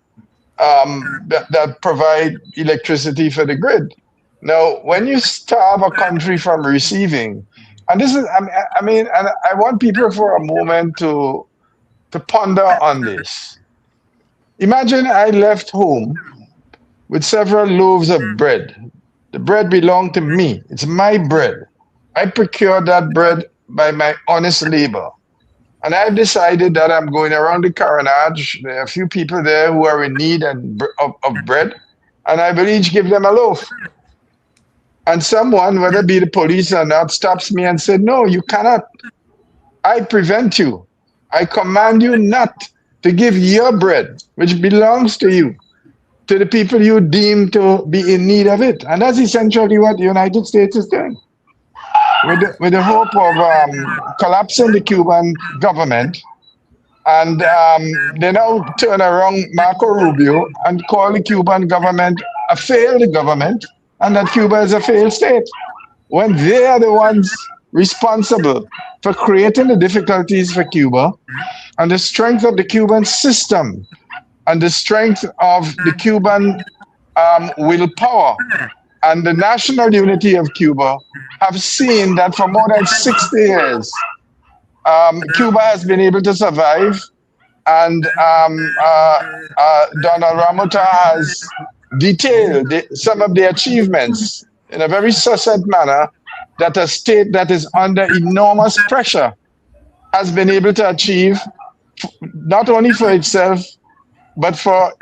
that provide electricity for the grid. Now, when you starve a country from receiving, and this is, I mean, and I want people for a moment to ponder on this. Imagine I left home with several loaves of bread. The bread belonged to me. It's my bread. I procured that bread by my honest labor. And I've decided that I'm going around the Carenage. There are a few people there who are in need of bread, and I will each give them a loaf. And someone, whether it be the police or not, stops me and said, no, you cannot. I prevent you. I command you not to give your bread, which belongs to you, to the people you deem to be in need of it. And that's essentially what the United States is doing. With the hope of collapsing the Cuban government, and they now turn around Marco Rubio and call the Cuban government a failed government, and that Cuba is a failed state, when they are the ones responsible for creating the difficulties for Cuba, and the strength of the Cuban system, and the strength of the Cuban willpower, and the national unity of Cuba have seen that for more than 60 years, Cuba has been able to survive, and Donald Ramota has detailed some of the achievements in a very succinct manner that a state that is under enormous pressure has been able to achieve, not only for itself, but for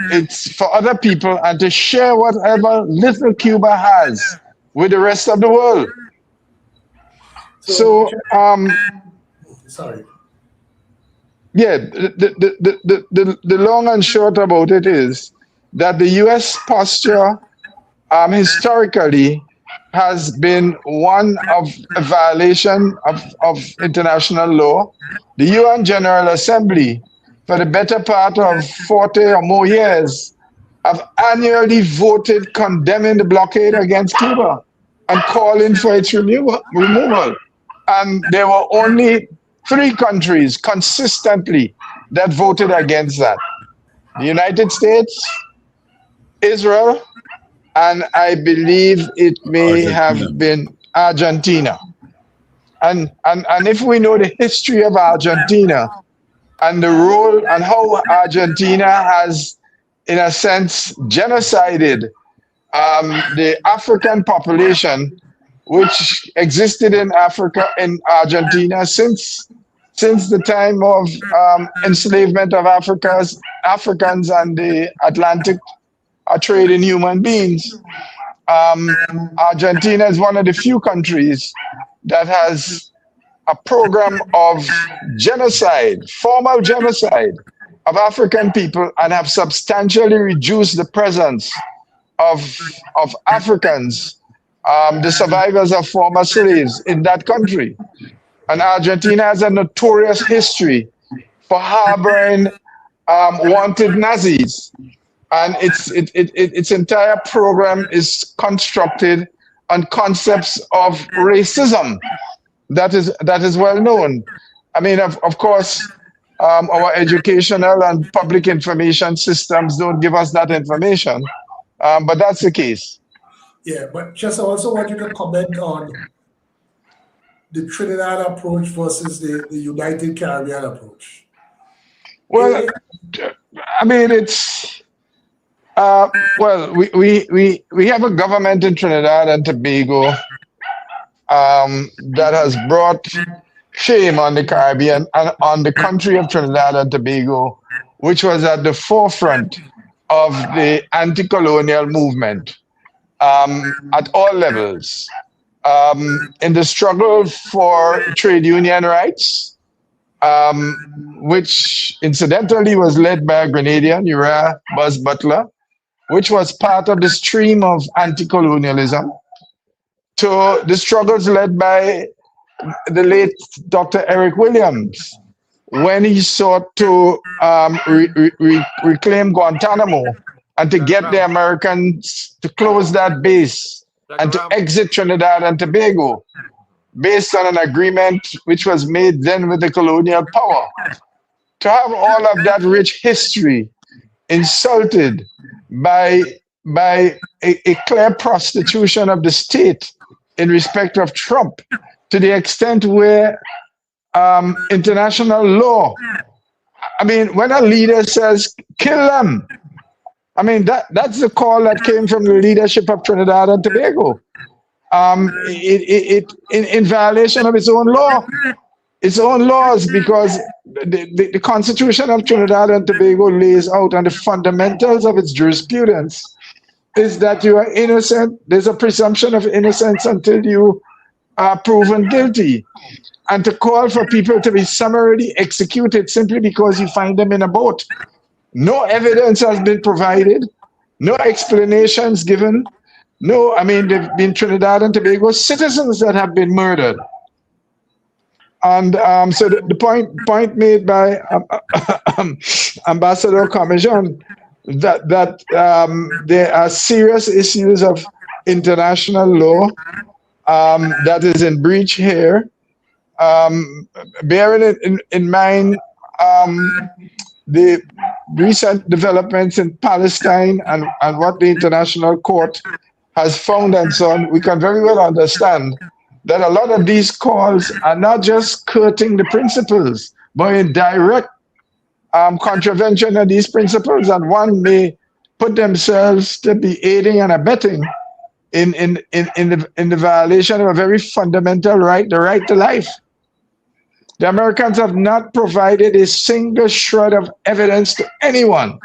other people, and to share whatever little Cuba has with the rest of the world. So sorry. Yeah, the long and short about it is that the U.S. posture historically has been one of a violation of international law. The UN General Assembly, for the better part of 40 or more years, have annually voted condemning the blockade against Cuba and calling for its removal. And there were only 3 countries consistently that voted against that: the United States, Israel, and I believe it may have been Argentina. And if we know the history of Argentina and the role and how Argentina has, in a sense, genocided the African population which existed in Africa, in Argentina, since the time of enslavement of Africans and the Atlantic trade in human beings. Argentina is one of the few countries that has a program of genocide, formal genocide of African people, and have substantially reduced the presence of Africans, the survivors of former slaves in that country. And Argentina has a notorious history for harboring wanted Nazis. And its entire program is constructed on concepts of racism that is well known. I mean, of course, our educational and public information systems don't give us that information. But that's the case. Yeah, but just I also want you to comment on the Trinidad approach versus the United Caribbean approach. Well, I mean, it's well, we have a government in Trinidad and Tobago that has brought shame on the Caribbean and on the country of Trinidad and Tobago, which was at the forefront of the anti-colonial movement at all levels. In the struggle for trade union rights, which incidentally was led by a Grenadian, Uriah Buzz Butler, which was part of the stream of anti-colonialism, to the struggles led by the late Dr. Eric Williams when he sought to reclaim Guantanamo and to get the Americans to close that base and to exit Trinidad and Tobago based on an agreement which was made then with the colonial power. To have all of that rich history insulted by a clear prostitution of the state in respect of Trump, to the extent where international law, I mean, when a leader says, kill them, I mean, that's the call that came from the leadership of Trinidad and Tobago. In violation of its own laws, because the Constitution of Trinidad and Tobago lays out, and the fundamentals of its jurisprudence is that you are innocent. There's a presumption of innocence until you are proven guilty. And to call for people to be summarily executed simply because you find them in a boat. No evidence has been provided, no explanations given. No, I mean, there have been Trinidad and Tobago citizens that have been murdered. And so the point made by Ambassador Comissiong that there are serious issues of international law that is in breach here. Bearing in mind the recent developments in Palestine and what the International Court has found and so on, we can very well understand that a lot of these calls are not just skirting the principles, but in direct contravention of these principles, and one may put themselves to be aiding and abetting in the violation of a very fundamental right, the right to life. The Americans have not provided a single shred of evidence to anyone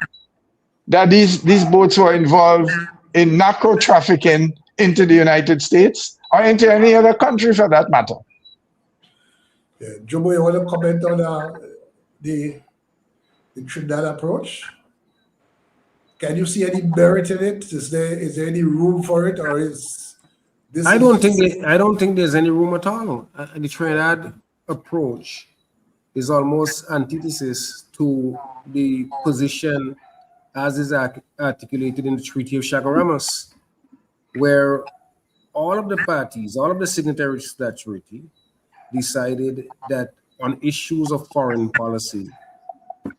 that these boats were involved in narco trafficking into the United States or into any other country for that matter. Yeah. Jomo, you want to comment on the Trinidad approach? Can you see any merit in it? Is there any room for it, or is this? I don't think there's any room at all. The Trinidad approach is almost antithesis to the position as is articulated in the Treaty of Chaguaramas, where all of the parties, all of the signatories to that treaty decided that on issues of foreign policy,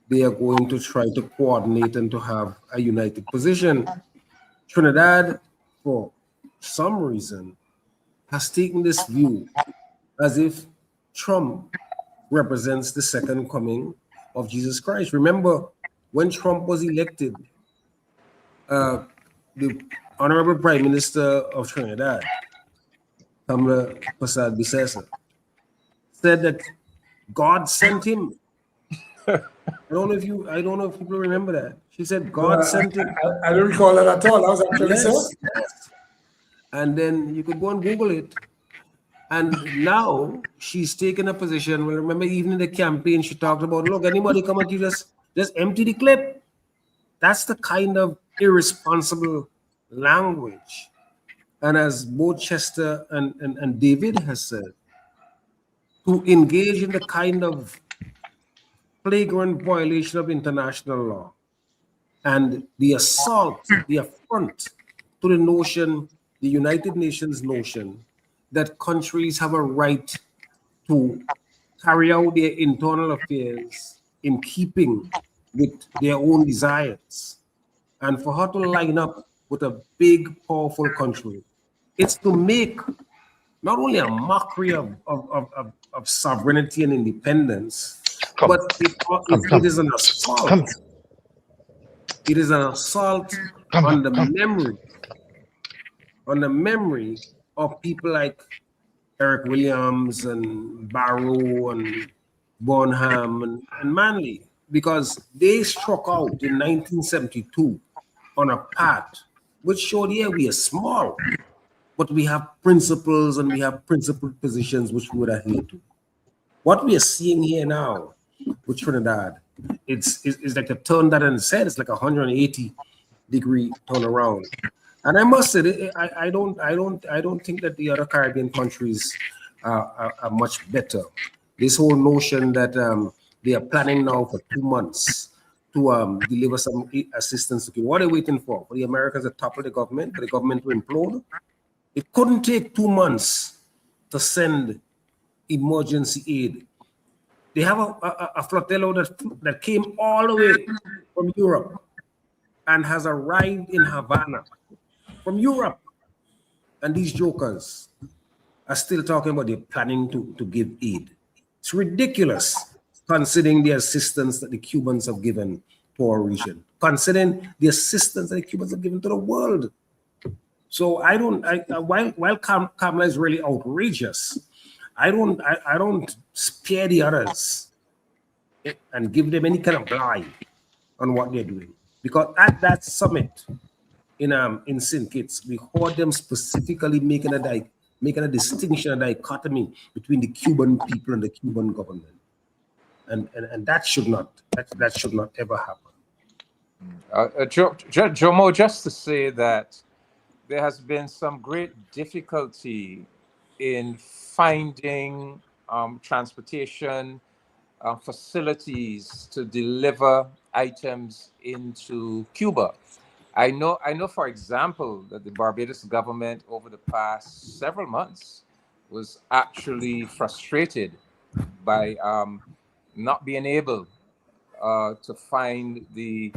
they are going to try to coordinate and to have a united position. Trinidad, for some reason, has taken this view as if Trump represents the second coming of Jesus Christ. Remember, when Trump was elected, the Honorable Prime Minister of Trinidad, Kamala Prasad Bisesa, said that God sent him. I don't know if people remember that. She said God sent him. I don't recall that at all. That was actually said. Yes. And then you could go and Google it. And now she's taken a position. Well, remember, even in the campaign, she talked about, look, anybody come at you, just empty the clip. That's the kind of irresponsible language. And as both Chester and David has said, to engage in the kind of flagrant violation of international law and the assault, the affront to the notion, the United Nations notion, that countries have a right to carry out their internal affairs in keeping with their own desires. And for her to line up with a big, powerful country, it's to make not only a mockery of sovereignty and independence, but it is an assault. It is an assault on the memory of people like Eric Williams and Barrow and Bonham and Manley, because they struck out in 1972 on a path which showed, yeah, we are small, but we have principles and we have principled positions which we would adhere to. What we are seeing here now with Trinidad, it's like a turn that on its head. It's like a 180-degree turnaround. And I must say, I don't think that the other Caribbean countries are much better. This whole notion that they are planning now for 2 months to deliver some assistance to Cuba. What are they waiting for? For the Americans to topple the government, for the government to implode? It couldn't take 2 months to send emergency aid. They have a flotilla that came all the way from Europe and has arrived in Havana from Europe. And these jokers are still talking about they're planning to give aid. It's ridiculous, considering the assistance that the Cubans have given to our region, considering the assistance that the Cubans have given to the world. So while Kamala is really outrageous, I don't spare the others and give them any kind of blind on what they're doing, because at that summit in St. Kitts, we heard them specifically making a distinction, a dichotomy between the Cuban people and the Cuban government, and that should not ever happen. Jomo, just to say that there has been some great difficulty in finding transportation facilities to deliver items into Cuba. I know, for example, that the Barbados government over the past several months was actually frustrated by not being able to find the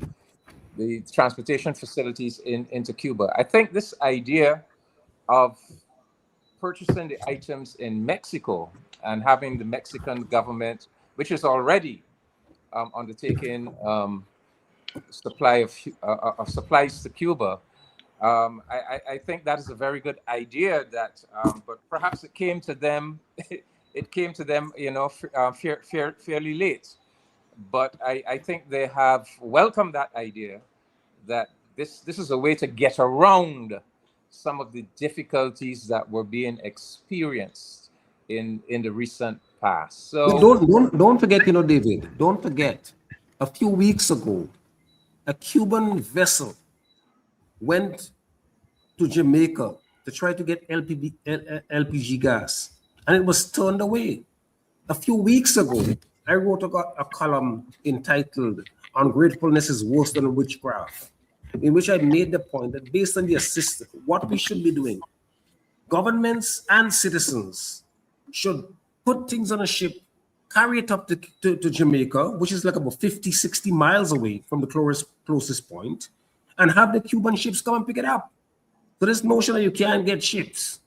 transportation facilities into Cuba. I think this idea of purchasing the items in Mexico and having the Mexican government, which is already undertaking supply of supplies to Cuba, I think that is a very good idea. That, but perhaps it came to them. It came to them, fairly late. But I think they have welcomed that idea, that this is a way to get around some of the difficulties that were being experienced in the recent past. So don't forget, David. Don't forget, a few weeks ago, a Cuban vessel went to Jamaica to try to get LPG gas, and it was turned away. A few weeks ago, I wrote a column entitled "Ungratefulness is Worse Than Witchcraft," in which I made the point that based on the assistance, what we should be doing, governments and citizens should put things on a ship, carry it up to Jamaica, which is like about 50, 60 miles away from the closest point, and have the Cuban ships come and pick it up. So this notion that you can't get ships,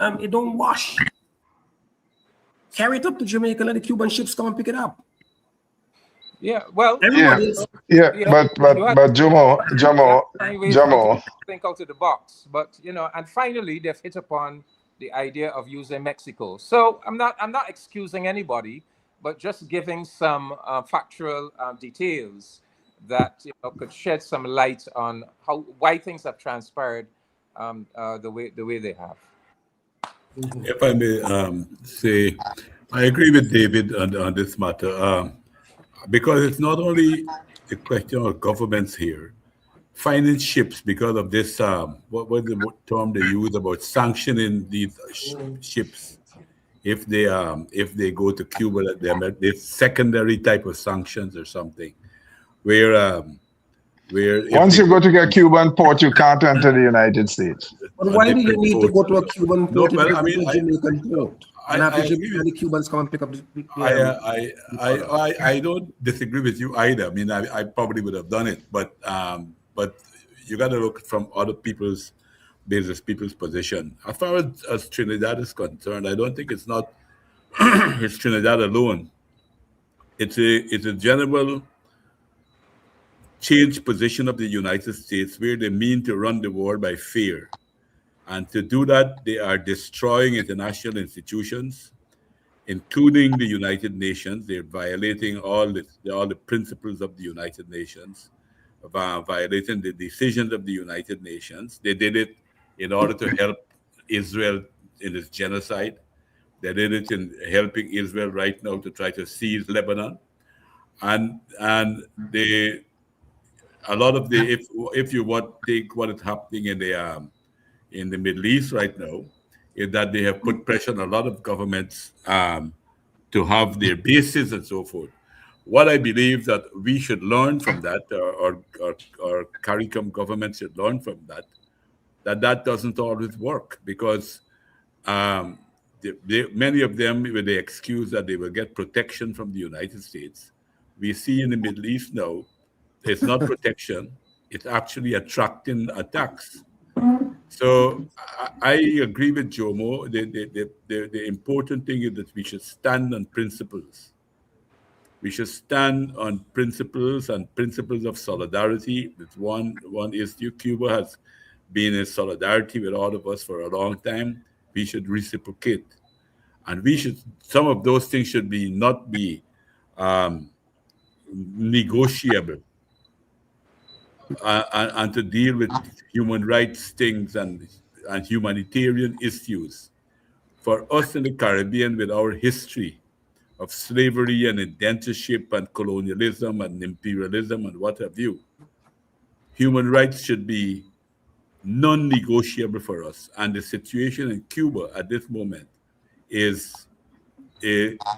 it don't wash. Carry it up to Jamaica and let the Cuban ships come and pick it up. Yeah, well, but Jomo, think out of the box. But and finally they've hit upon the idea of using Mexico. So I'm not excusing anybody, but just giving some factual details that could shed some light on why things have transpired the way they have. If I may say, I agree with David on this matter, because it's not only the question of governments here finding ships because of this. What was the term they use about sanctioning these ships? If they go to Cuba, let them this secondary type of sanctions or something, where once you go to a Cuban port, you can't enter the United States. But why do you need to go to a Cuban port? No, well, And have I the, agree with and the Cubans come and pick up the I don't disagree with you either. I mean, I probably would have done it, but you got to look from other people's people's position. As far as Trinidad is concerned, I don't think it's not it's Trinidad alone. It's a general change position of the United States where they mean to run the world by fear, and to do that, they are destroying international institutions, including the United Nations. They're violating all the principles of the United Nations, violating the decisions of the United Nations. They did it in order to help Israel in its genocide. They did it in helping Israel right now to try to seize Lebanon, and they a lot of the if you take what is happening in the Middle East right now, is that they have put pressure on a lot of governments to have their bases and so forth. What I believe that we should learn from that, or CARICOM governments should learn from that doesn't always work, because many of them, with the excuse that they will get protection from the United States, we see in the Middle East now, it's not protection, it's actually attracting attacks. So I agree with Jomo. The important thing is that we should stand on principles. We should stand on principles and principles of solidarity. It's one issue. Cuba has been in solidarity with all of us for a long time. We should reciprocate, and some of those things should not be negotiable. And to deal with human rights things and humanitarian issues. For us in the Caribbean, with our history of slavery and indentureship and colonialism and imperialism and what have you, human rights should be non-negotiable for us. And the situation in Cuba at this moment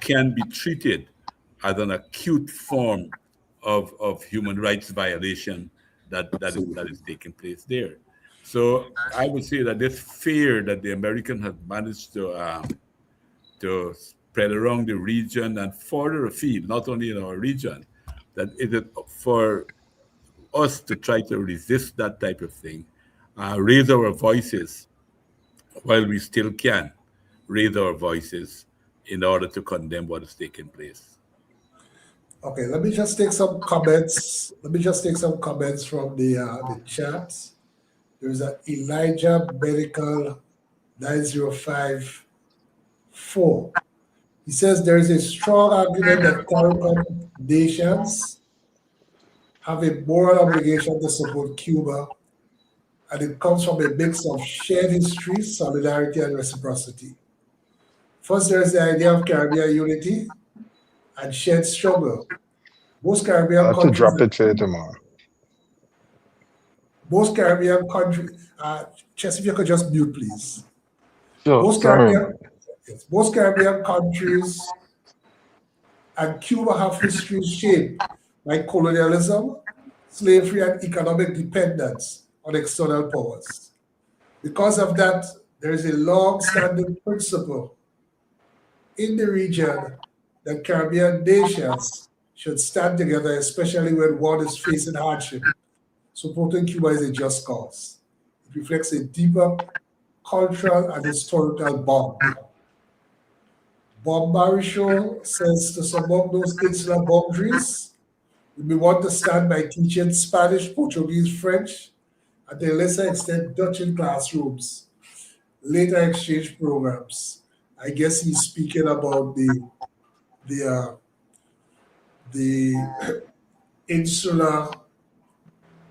can be treated as an acute form of human rights violation that is taking place there. So I would say that this fear that the American has managed to spread around the region and further afield, not only in our region, that it is for us to try to resist that type of thing, raise our voices while we still can raise our voices in order to condemn what is taking place. Okay, let me just take some comments. Let me just take some comments from the chat. There's an Elijah Medical 9054. He says there is a strong argument that CARICOM nations have a moral obligation to support Cuba, and it comes from a mix of shared history, solidarity, and reciprocity. First, there is the idea of Caribbean unity and shared struggle. Most Caribbean I have to countries. drop it for you tomorrow. Most Caribbean countries. Chess, if you could just mute, please. Sure, Most Caribbean countries and Cuba have histories shaped by colonialism, slavery, and economic dependence on external powers. Because of that, there is a long-standing principle in the region that Caribbean nations should stand together, especially when one is facing hardship. Supporting Cuba is a just cause. It reflects a deeper cultural and historical bond. Bob Marisho says to surmount those insular boundaries, we want to stand by teaching Spanish, Portuguese, French, and to a lesser extent Dutch in classrooms, later exchange programs. I guess he's speaking about the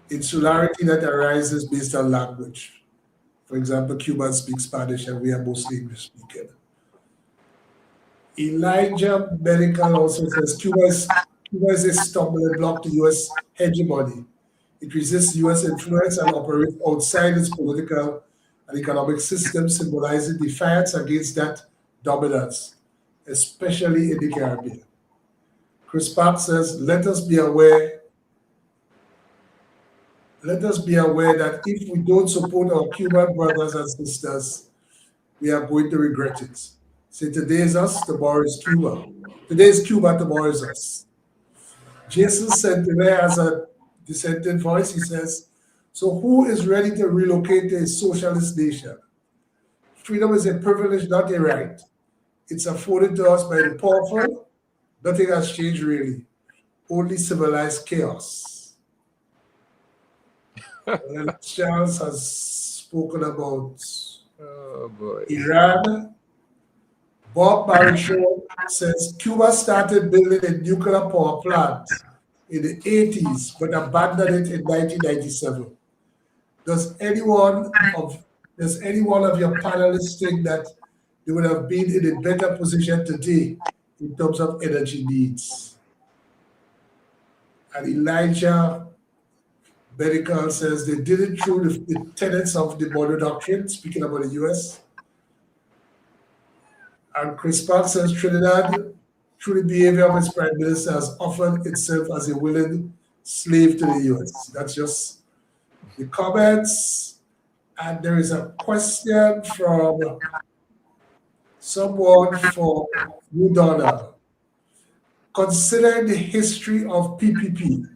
insularity that arises based on language. For example, Cubans speak Spanish and we are mostly English speaking. Elijah Medical also says Cuba is a stumbling block to U.S. hegemony. It resists U.S. influence and operates outside its political and economic system, symbolizing defiance against that dominance, especially in the Caribbean. Chris Park says, let us be aware that if we don't support our Cuban brothers and sisters, we are going to regret it. Say today is us, tomorrow is Cuba. Today is Cuba, tomorrow is us. Jason Centinel has a dissenting voice. He says, so who is ready to relocate to a socialist nation? Freedom is a privilege, not a right. It's afforded to us by the powerful. Nothing has changed really. Only civilized chaos. Well, Charles has spoken about Oh boy. Iran. Bob Marichal says Cuba started building a nuclear power plant in the 80s, but abandoned it in 1997. Does any one of your panelists think that they would have been in a better position today in terms of energy needs? And Elijah Medical says they did it through the tenets of the Monroe Doctrine, speaking about the US. And Chris Park says Trinidad, through the behavior of its prime minister, has offered itself as a willing slave to the US. That's just the comments. And there is a question from someone for you, Donna. Considering the history of PPP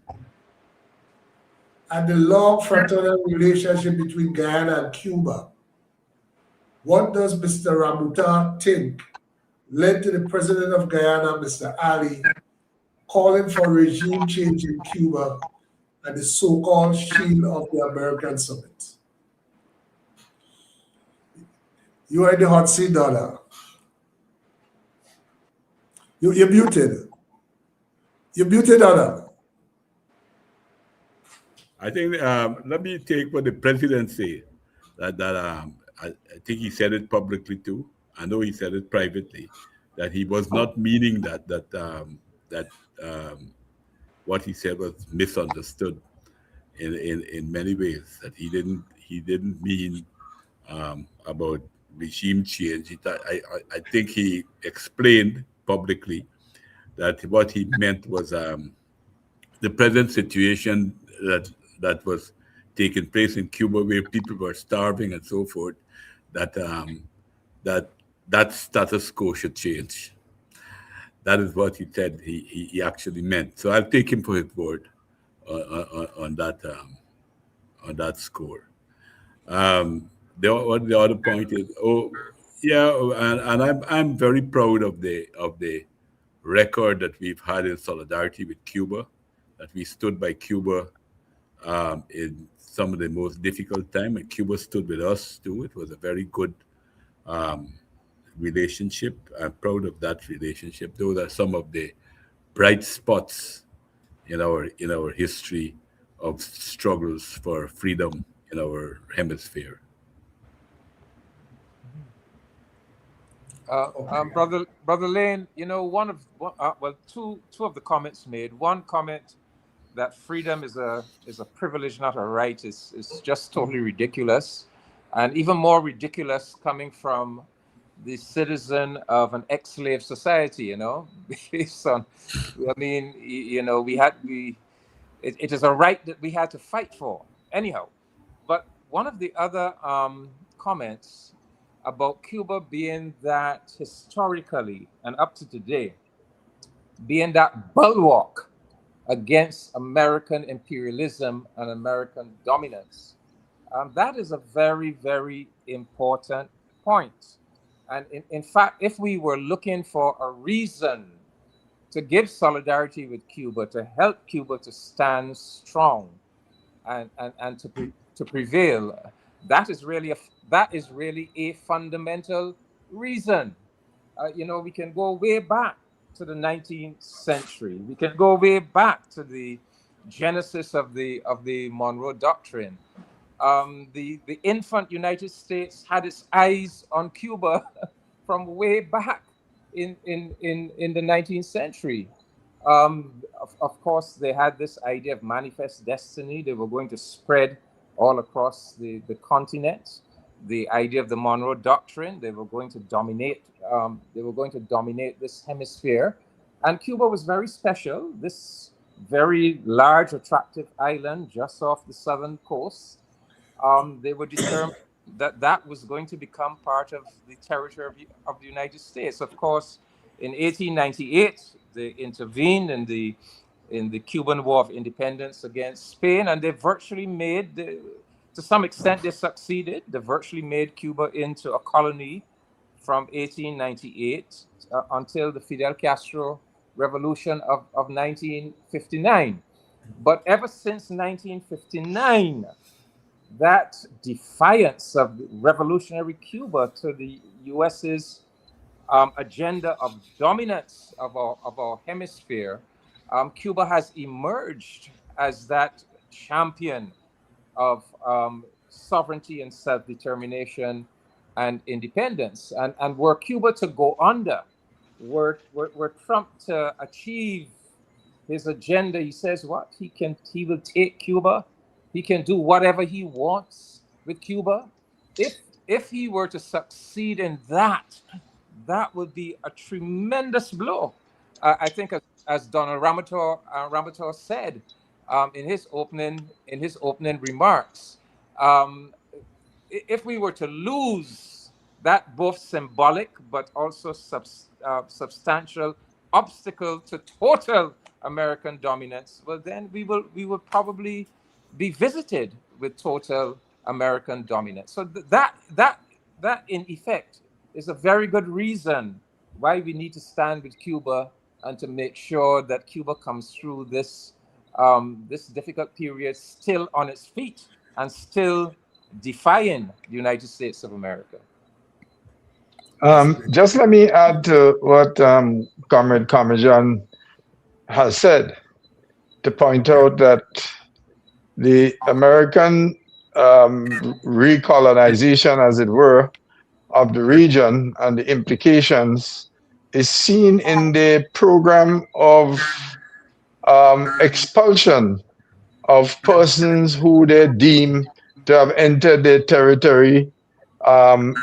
and the long fraternal relationship between Guyana and Cuba, what does Mr. Ramuta think led to the president of Guyana, Mr. Ali, calling for regime change in Cuba and the so-called shield of the American summit? You are in the hot seat, Donna. You're muted. You're muted, Donna. I think let me take what the president said. I think he said it publicly too. I know he said it privately, that he was not meaning that what he said was misunderstood in many ways. That he didn't mean about regime change. I think he explained publicly that what he meant was the present situation that was taking place in Cuba, where people were starving and so forth, that status quo should change. That is what he said he actually meant. So I'll take him for his word on that score. The other point is, and I'm very proud of the record that we've had in solidarity with Cuba, that we stood by Cuba in some of the most difficult time, and Cuba stood with us too. It was a very good relationship. I'm proud of that relationship. Those are some of the bright spots in our history of struggles for freedom in our hemisphere. Brother Lane, two of the comments made. One comment that freedom is a privilege, not a right, is just totally ridiculous, and even more ridiculous coming from the citizen of an ex-slave society. Based on, it is a right that we had to fight for. Anyhow, but one of the other comments about Cuba being that historically and up to today, being that bulwark against American imperialism and American dominance. That is a very, very important point. And in fact, if we were looking for a reason to give solidarity with Cuba, to help Cuba to stand strong and to prevail, that is really a fundamental reason. We can go way back to the 19th century. We can go way back to the genesis of the Monroe Doctrine. The infant United States had its eyes on Cuba from way back in the 19th century. Of course, they had this idea of manifest destiny. They were going to spread all across the continent. The idea of the Monroe Doctrine. They were going to dominate. They were going to dominate this hemisphere, and Cuba was very special. This very large, attractive island just off the southern coast. They were determined that was going to become part of the territory of the United States. Of course, in 1898, they intervened in the Cuban War of Independence against Spain, and they virtually made, to some extent, they succeeded. They virtually made Cuba into a colony from 1898 until the Fidel Castro revolution of 1959. But ever since 1959, that defiance of revolutionary Cuba to the US's agenda of dominance of our hemisphere, Cuba has emerged as that champion of sovereignty and self-determination and independence. And were Cuba to go under, were Trump to achieve his agenda, he says what? He will take Cuba. He can do whatever he wants with Cuba. If he were to succeed in that, that would be a tremendous blow. I think, as Donald Ramator said in his opening remarks, if we were to lose that both symbolic but also substantial obstacle to total American dominance, well, then we will probably be visited with total American dominance. So that in effect is a very good reason why we need to stand with Cuba and to make sure that Cuba comes through this this difficult period still on its feet and still defying the United States of America. Just let me add to what Comrade Comissiong has said, to point out that the American recolonization, as it were, of the region and the implications is seen in the program of expulsion of persons who they deem to have entered their territory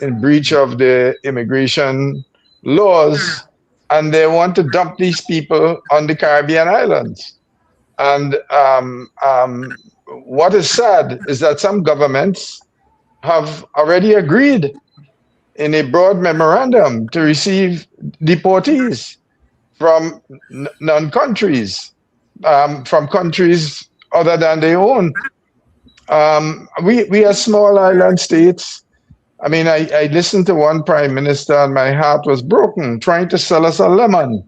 in breach of the immigration laws, and they want to dump these people on the Caribbean islands. And what is sad is that some governments have already agreed in a broad memorandum to receive deportees from non-countries, from countries other than their own. We are small island states. I mean, I listened to one prime minister and my heart was broken, trying to sell us a lemon,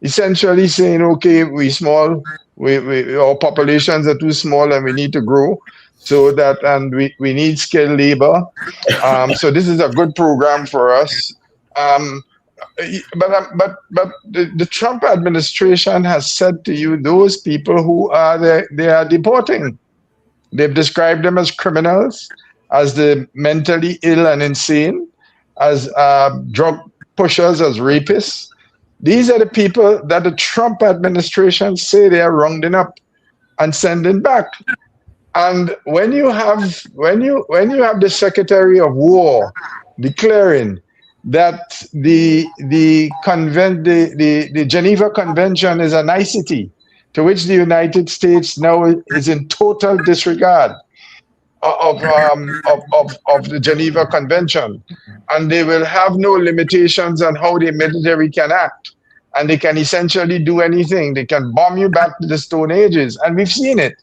essentially saying, okay, we small, our populations are too small and we need to grow, so that, and we need skilled labor. So this is a good program for us. But the Trump administration has said to you, those people who they are deporting, they've described them as criminals, as the mentally ill and insane, as drug pushers, as rapists. These are the people that the Trump administration say they are rounding up and sending back. And when you have the Secretary of War declaring that the Geneva Convention is a nicety, to which the United States now is in total disregard of the Geneva Convention, and they will have no limitations on how the military can act, and they can essentially do anything. They can bomb you back to the Stone Ages, and we've seen it.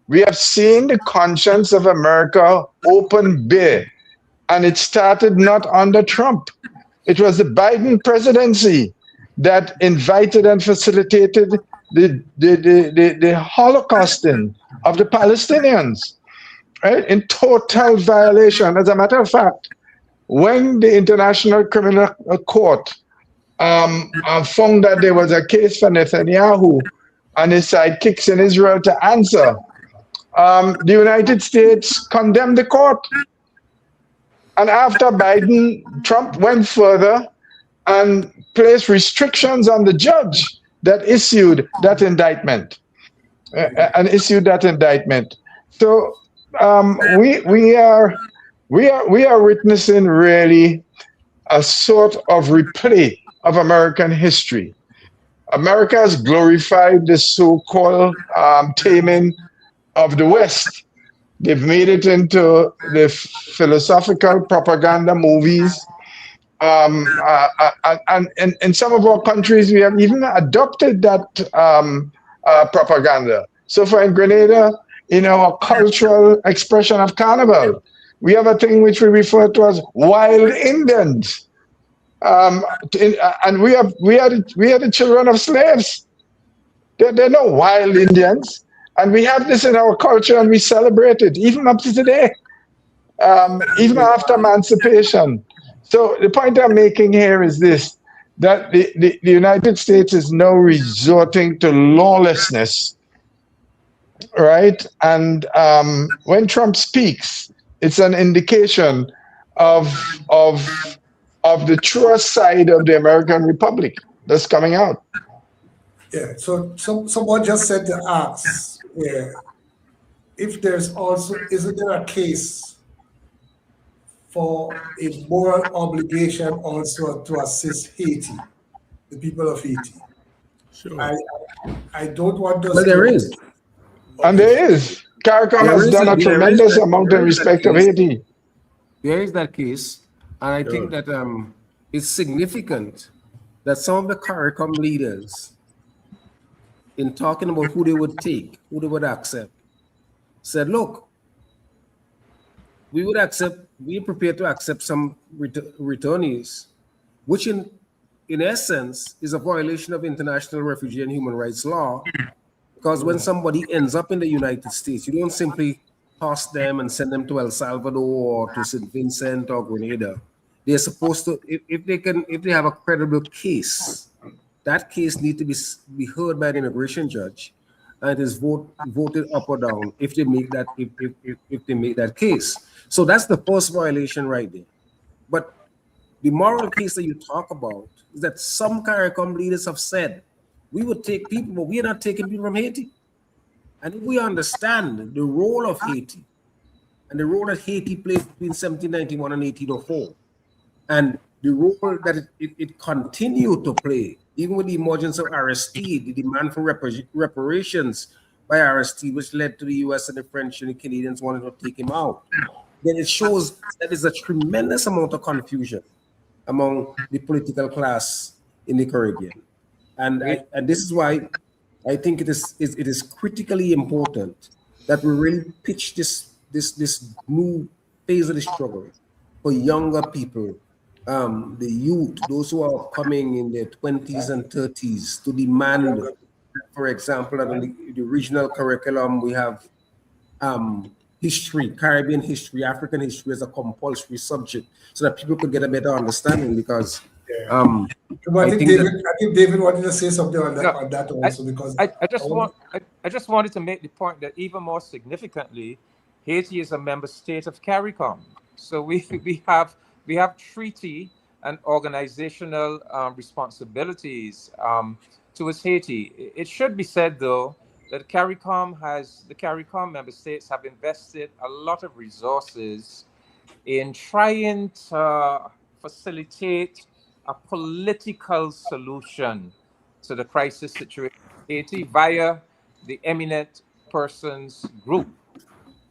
We have seen the conscience of America open bare, and it started not under Trump. It was the Biden presidency that invited and facilitated the holocausting of the Palestinians, right? In total violation. As a matter of fact, when the International Criminal Court found that there was a case for Netanyahu and his sidekicks in Israel to answer, the United States condemned the court. And after Trump went further and placed restrictions on the judge that issued that indictment, So we are witnessing really a sort of replay of American history. America has glorified the so-called taming of the West. They've made it into the philosophical propaganda movies. And in some of our countries, we have even adopted that propaganda. So for in Grenada, in our cultural expression of carnival, we have a thing which we refer to as wild Indians. And we are the children of slaves. They're no wild Indians. And we have this in our culture and we celebrate it, even up to today, even after emancipation. So the point I'm making here is this, that the United States is now resorting to lawlessness, right? And when Trump speaks, it's an indication of the truest side of the American Republic that's coming out. Yeah, so someone just said to ask, if there's also, isn't there a case for a moral obligation also to assist Haiti, the people of Haiti? Sure. I don't want us Well, there is. And there is. CARICOM has done a tremendous amount in respect of Haiti. There is that case, and I think that it's significant that some of the CARICOM leaders, in talking about who they would take, who they would accept, said, look, we're prepared to accept some returnees, which in essence is a violation of international refugee and human rights law. Because when somebody ends up in the United States, you don't simply toss them and send them to El Salvador or to St. Vincent or Grenada. They're supposed to, if they have a credible case, that case needs to be heard by an immigration judge, and it is voted up or down if they make that if they make that case. So that's the first violation right there. But the moral case that you talk about is that some CARICOM leaders have said, we would take people, but we are not taking people from Haiti. And if we understand the role of Haiti and the role that Haiti played between 1791 and 1804, and the role that it continued to play, even with the emergence of Aristide, the demand for reparations by Aristide, which led to the US and the French and the Canadians wanting to take him out, then it shows that there's a tremendous amount of confusion among the political class in the Caribbean. And this is why I think it is critically important that we really pitch this new phase of the struggle for younger people, the youth, those who are coming in their 20s and 30s, to demand, for example, that in the regional curriculum we have history, Caribbean history, African history as a compulsory subject, so that people could get a better understanding. Because I think David wanted to say something on that also, because I just wanted to make the point that even more significantly, Haiti is a member state of CARICOM, so we have treaty and organizational responsibilities towards Haiti. It should be said though that the CARICOM member states have invested a lot of resources in trying to facilitate a political solution to the crisis situation in Haiti via the Eminent Persons Group.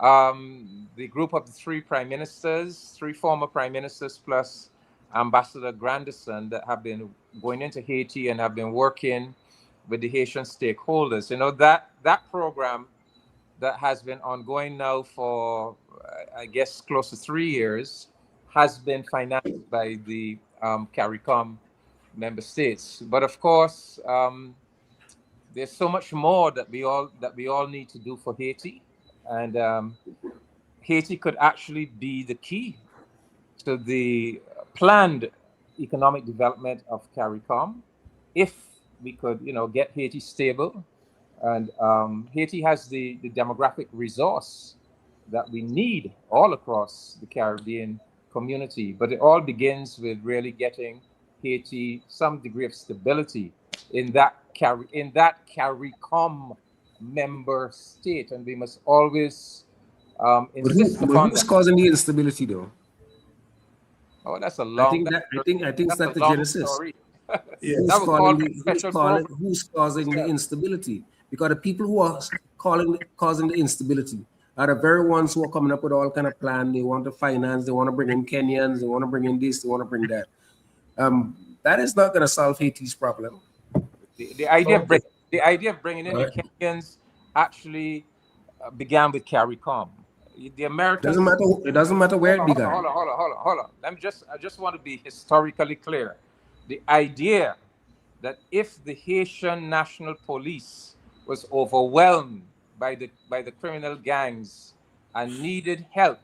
The group of the three former prime ministers, plus Ambassador Grandison, that have been going into Haiti and have been working with the Haitian stakeholders. You know, that program that has been ongoing now for, I guess, close to 3 years, has been financed by the CARICOM member states. But of course, there's so much more that we all need to do for Haiti, and Haiti could actually be the key to the planned economic development of CARICOM if we could, get Haiti stable. And Haiti has the demographic resource that we need all across the Caribbean community, but it all begins with really getting Haiti some degree of stability in that CARICOM member state, and we must always insist upon. Who's causing the instability, though? Oh, that's a long. I think that's the genesis. Story. Who's causing the instability? Because the people who are causing the instability are the very ones who are coming up with all kind of plan. They want to finance, they want to bring in Kenyans, they want to bring in this, they want to bring that. That is not going to solve Haiti's problem. The idea Okay. of bringing in the Right. Kenyans actually began with CARICOM. The Americans. It doesn't matter where it began. Hold on. I just want to be historically clear. The idea that if the Haitian National Police was overwhelmed by the criminal gangs and needed help,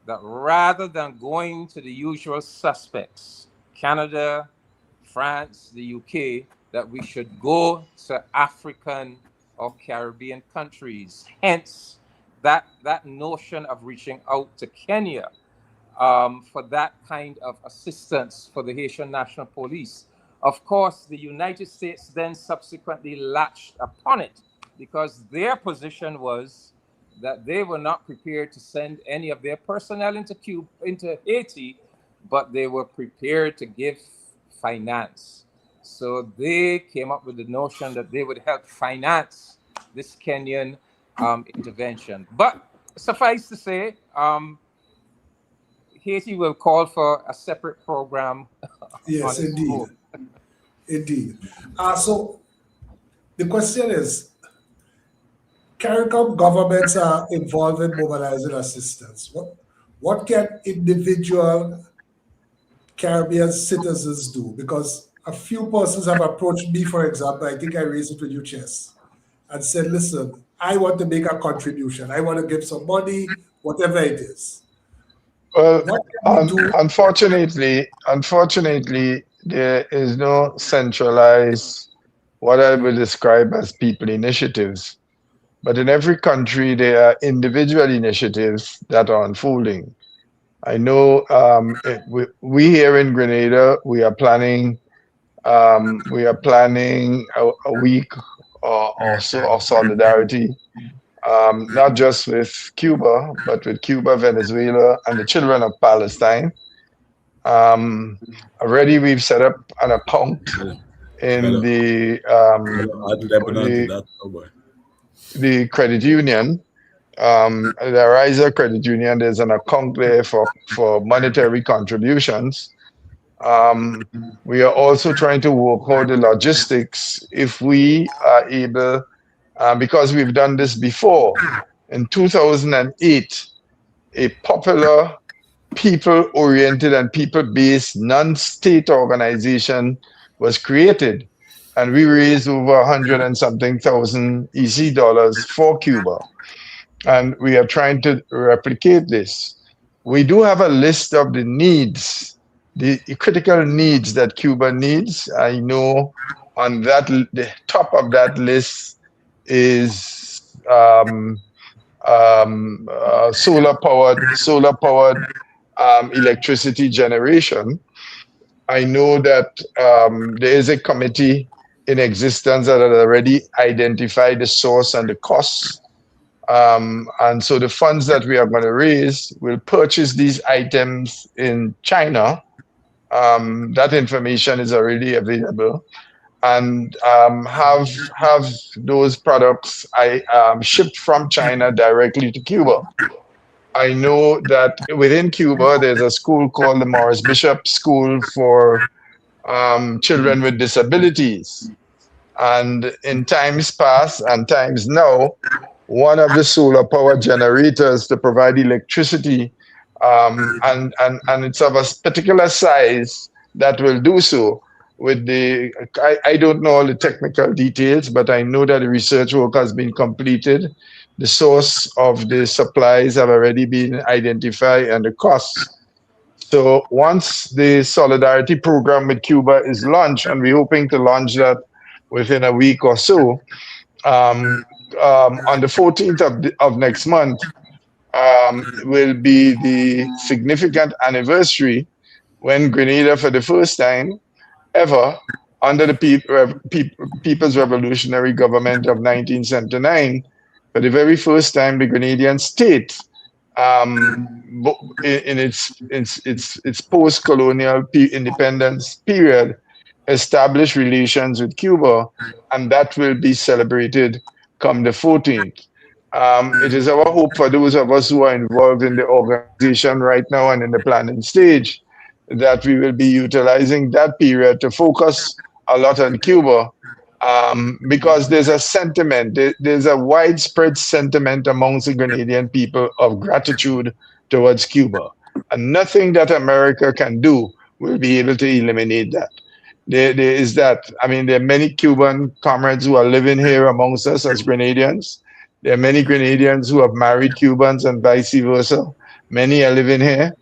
that rather than going to the usual suspects, Canada, France, the UK, that we should go to African or Caribbean countries. Hence, that notion of reaching out to Kenya for that kind of assistance for the Haitian National Police. Of course, the United States then subsequently latched upon it because their position was that they were not prepared to send any of their personnel into Haiti, but they were prepared to give finance. So they came up with the notion that they would help finance this Kenyan intervention. But suffice to say, Haiti will call for a separate program. Yes, on its indeed. own. Indeed. So the question is, CARICOM governments are involved in mobilizing assistance. What can individual Caribbean citizens do? Because a few persons have approached me, for example, I think I raised it with you, Chess, and said, listen, I want to make a contribution. I want to give some money, whatever it is. Well, What can we do? unfortunately, there is no centralized, what I would describe as people initiatives. But in every country, there are individual initiatives that are unfolding. I know we here in Grenada, we are planning a week or so of solidarity, not just with Cuba, but with Cuba, Venezuela, and the children of Palestine. Already we've set up an account in the Add Lebanon to that. Oh boy. the credit union, the Riser Credit Union. There's an account there for monetary contributions. We are also trying to work out the logistics if we are able, because we've done this before. In 2008, a popular, people-oriented and people-based non-state organization was created, and we raised over 100 and something thousand EC dollars for Cuba. And we are trying to replicate this. We do have a list of the needs, the critical needs that Cuba needs. I know on that, the top of that list is solar-powered electricity generation. I know that there is a committee in existence that has already identified the source and the costs. And so the funds that we are going to raise will purchase these items in China. That information is already available, and have those products shipped from China directly to Cuba. I know that within Cuba, there's a school called the Morris Bishop School for Children with Disabilities. And in times past and times now, one of the solar power generators to provide electricity, and it's of a particular size that will do so. With I don't know all the technical details, but I know that the research work has been completed. The source of the supplies have already been identified and the costs. So once the solidarity program with Cuba is launched, and we're hoping to launch that within a week or so, on the 14th of next month will be the significant anniversary when Grenada, for the first time ever, under the People's Revolutionary Government of 1979, for the very first time, the Grenadian state, in its post-colonial independence period, established relations with Cuba, and that will be celebrated come the 14th. It is our hope for those of us who are involved in the organization right now and in the planning stage that we will be utilizing that period to focus a lot on Cuba, because there's a sentiment, there's a widespread sentiment amongst the Grenadian people of gratitude towards Cuba. And nothing that America can do will be able to eliminate that. There is that. I mean, there are many Cuban comrades who are living here amongst us as Grenadians. There are many Grenadians who have married Cubans and vice versa. Many are living here.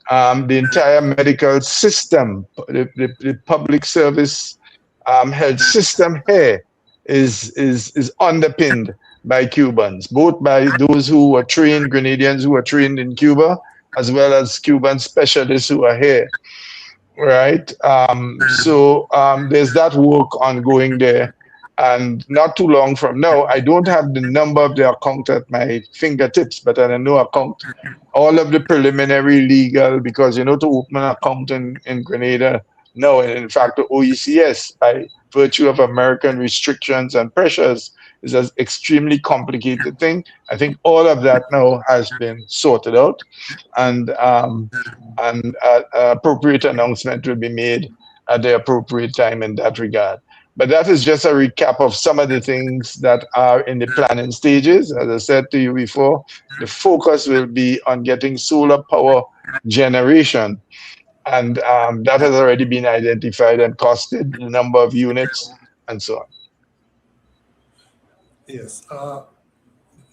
The entire medical system, the public service health system here is underpinned by Cubans, both by those who are trained, Grenadians who are trained in Cuba, as well as Cuban specialists who are here. Right. So there's that work ongoing there. And not too long from now, I don't have the number of the account at my fingertips, but I know account all of the preliminary legal, because to open an account in Grenada, no, and in fact, the OECS, by virtue of American restrictions and pressures, is an extremely complicated thing. I think all of that now has been sorted out, and appropriate announcement will be made at the appropriate time in that regard. But that is just a recap of some of the things that are in the planning stages. As I said to you before, the focus will be on getting solar power generation. And that has already been identified and costed, the number of units, and so on. Yes.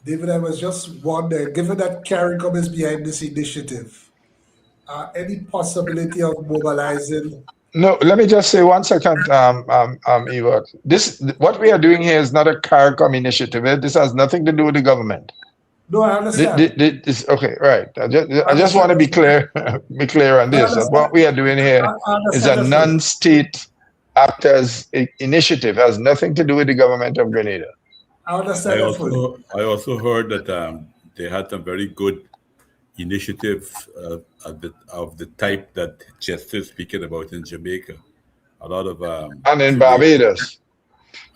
David, I was just wondering, given that CARICOM is behind this initiative, any possibility of mobilizing? No, let me just say 1 second, Eva. What we are doing here is not a CARICOM initiative. This has nothing to do with the government. No, I understand. Okay, right. I just want to be clear, on this. That what we are doing here is a non-state actors initiative. It has nothing to do with the government of Grenada. I understand that fully. I also heard that they had some very good initiatives of the type that Chester is speaking about in Jamaica. A lot of and in Barbados.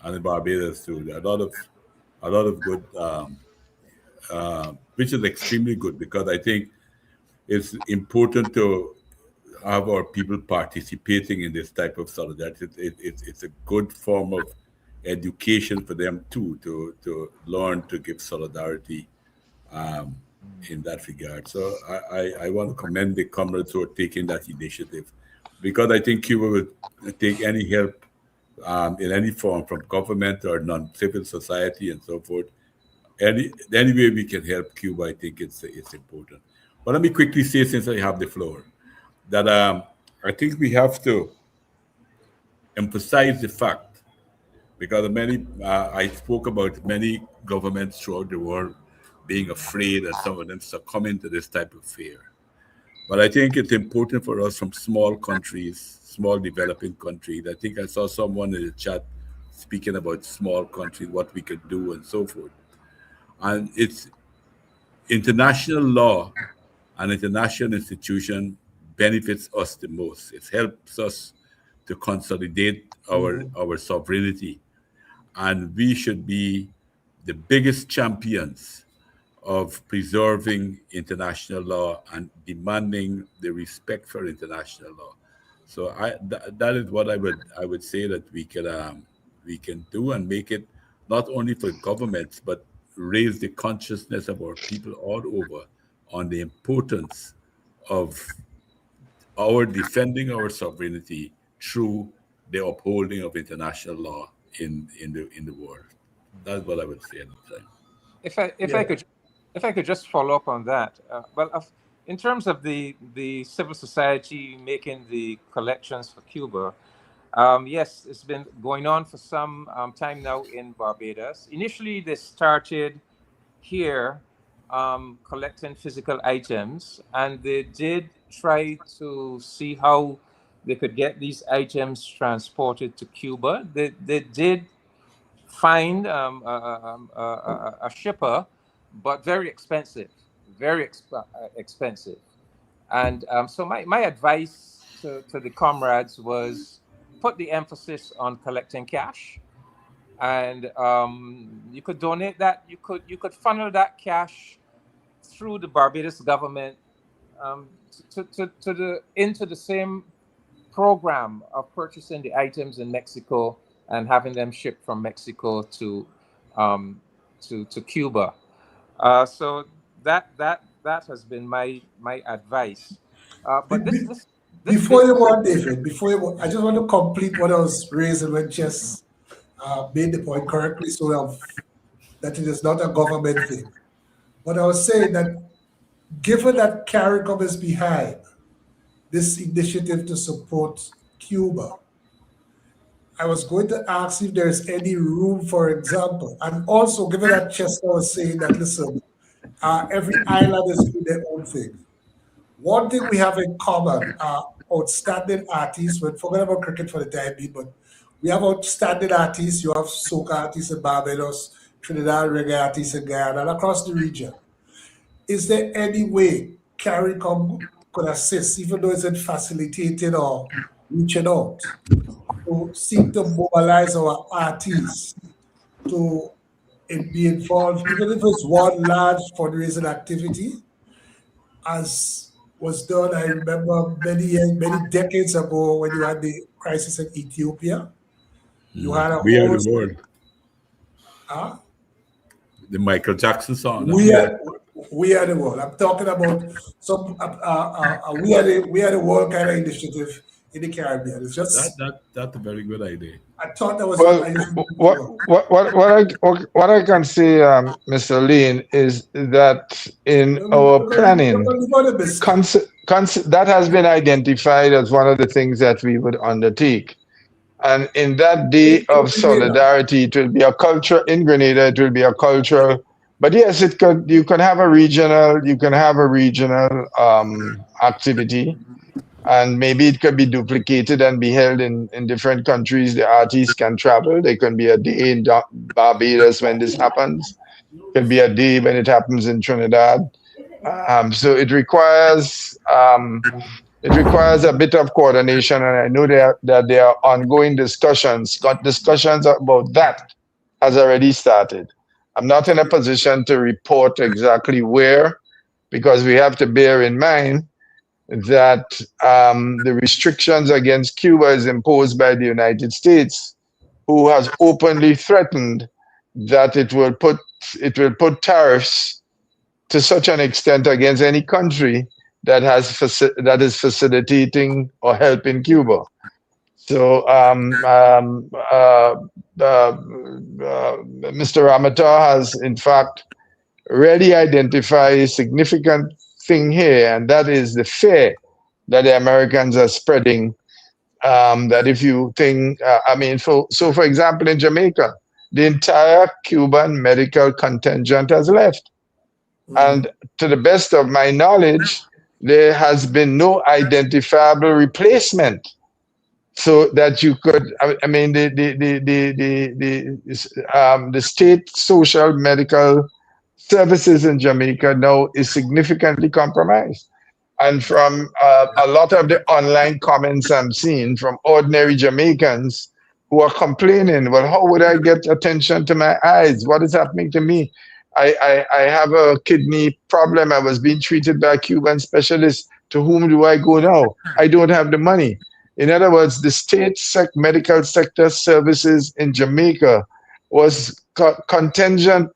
And in Barbados too. A lot of good, which is extremely good, because I think it's important to have our people participating in this type of solidarity. It's a good form of education for them too, to learn to give solidarity in that regard. So I want to commend the comrades who are taking that initiative, because I think Cuba will take any help in any form, from government or non-civil society and so forth. Any way we can help Cuba, I think it's important. But let me quickly say, since I have the floor, that I think we have to emphasize the fact, because I spoke about many governments throughout the world being afraid, and some of them succumbing to this type of fear. But I think it's important for us, from small countries, small developing countries. I think I saw someone in the chat speaking about small countries, what we could do and so forth. And it's international law and international institution benefits us the most. It helps us to consolidate our sovereignty. And we should be the biggest champions of preserving international law and demanding the respect for international law. So that is what I would say that we can do, and make it not only for governments, but raise the consciousness of our people all over on the importance of our defending our sovereignty through the upholding of international law in the world. That's what I would say at the time. If I could just follow up on that, in terms of the civil society making the collections for Cuba, yes, it's been going on for some time now in Barbados. Initially, they started here collecting physical items, and they did try to see how they could get these items transported to Cuba. They did find a shipper, but very expensive, expensive. And so my advice to the comrades was, put the emphasis on collecting cash and you could donate that. You could funnel that cash through the Barbados government into the same program of purchasing the items in Mexico and having them shipped from Mexico to Cuba. So that has been my advice. But this before you go on, David, I just want to complete what I was raising when Chess made the point correctly, that it is not a government thing. But I was saying that given that CARICOM is behind this initiative to support Cuba, I was going to ask if there's any room, for example, and also given that Chester was saying that, listen, every island is doing their own thing. One thing we have in common are outstanding artists. We're forgetting about cricket for the time being, but we have outstanding artists. You have soca artists in Barbados, Trinidad reggae artists in Guyana, and across the region. Is there any way CARICOM could assist, even though it's in facilitating or reaching out, to seek to mobilize our artists to be involved, even if it's one large fundraising activity, as was done, I remember many decades ago when you had the crisis in Ethiopia. You had a We Are whole... the World. The Michael Jackson song. We Are the World. I'm talking about some We Are the World kind of initiative in the Caribbean. It's just that's a very good idea. I thought that was what I can say, Mr. Lean, is that in our planning, that has been identified as one of the things that we would undertake. And in that day of solidarity, it will be a culture in Grenada. It will be a cultural, but yes, it could. You can have a regional. Activity, and maybe it could be duplicated and be held in different countries. The artists can travel. There can be a day in Barbados when this happens. It could be a day when it happens in Trinidad. So it requires. It requires a bit of coordination, and I know that there are ongoing discussions. Discussions about that has already started. I'm not in a position to report exactly where, because we have to bear in mind that the restrictions against Cuba is imposed by the United States, who has openly threatened that it will put tariffs to such an extent against any country that is facilitating or helping Cuba. So Mr. Ramatar has in fact already identified a significant thing here, and that is the fear that the Americans are spreading. That if you think, for example, in Jamaica, the entire Cuban medical contingent has left. And to the best of my knowledge, there has been no identifiable replacement, so that you could. The state social medical services in Jamaica now is significantly compromised, and from a lot of the online comments I'm seeing from ordinary Jamaicans who are complaining, well, how would I get attention to my eyes? What is happening to me? I have a kidney problem. I was being treated by a Cuban specialist. To whom do I go now? I don't have the money. In other words, the state medical sector services in Jamaica was contingent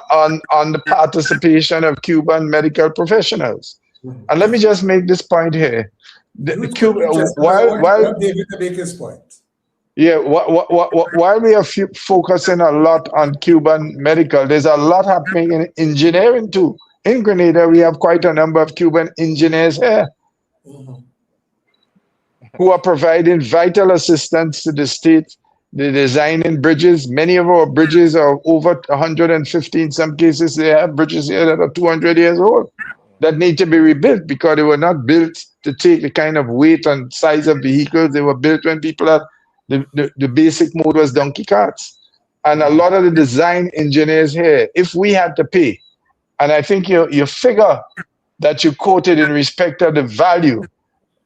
on the participation of Cuban medical professionals. And let me just make this point here. While David to make his point. Yeah, while we are focusing a lot on Cuban medical, there's a lot happening in engineering too. In Grenada, we have quite a number of Cuban engineers here who are providing vital assistance to the state. They're designing bridges. Many of our bridges are over 150. In some cases, they have bridges here that are 200 years old that need to be rebuilt because they were not built to take the kind of weight and size of vehicles. They were built when people had the basic mode was donkey carts. And a lot of the design engineers here, if we had to pay, and I think your figure that you quoted in respect of the value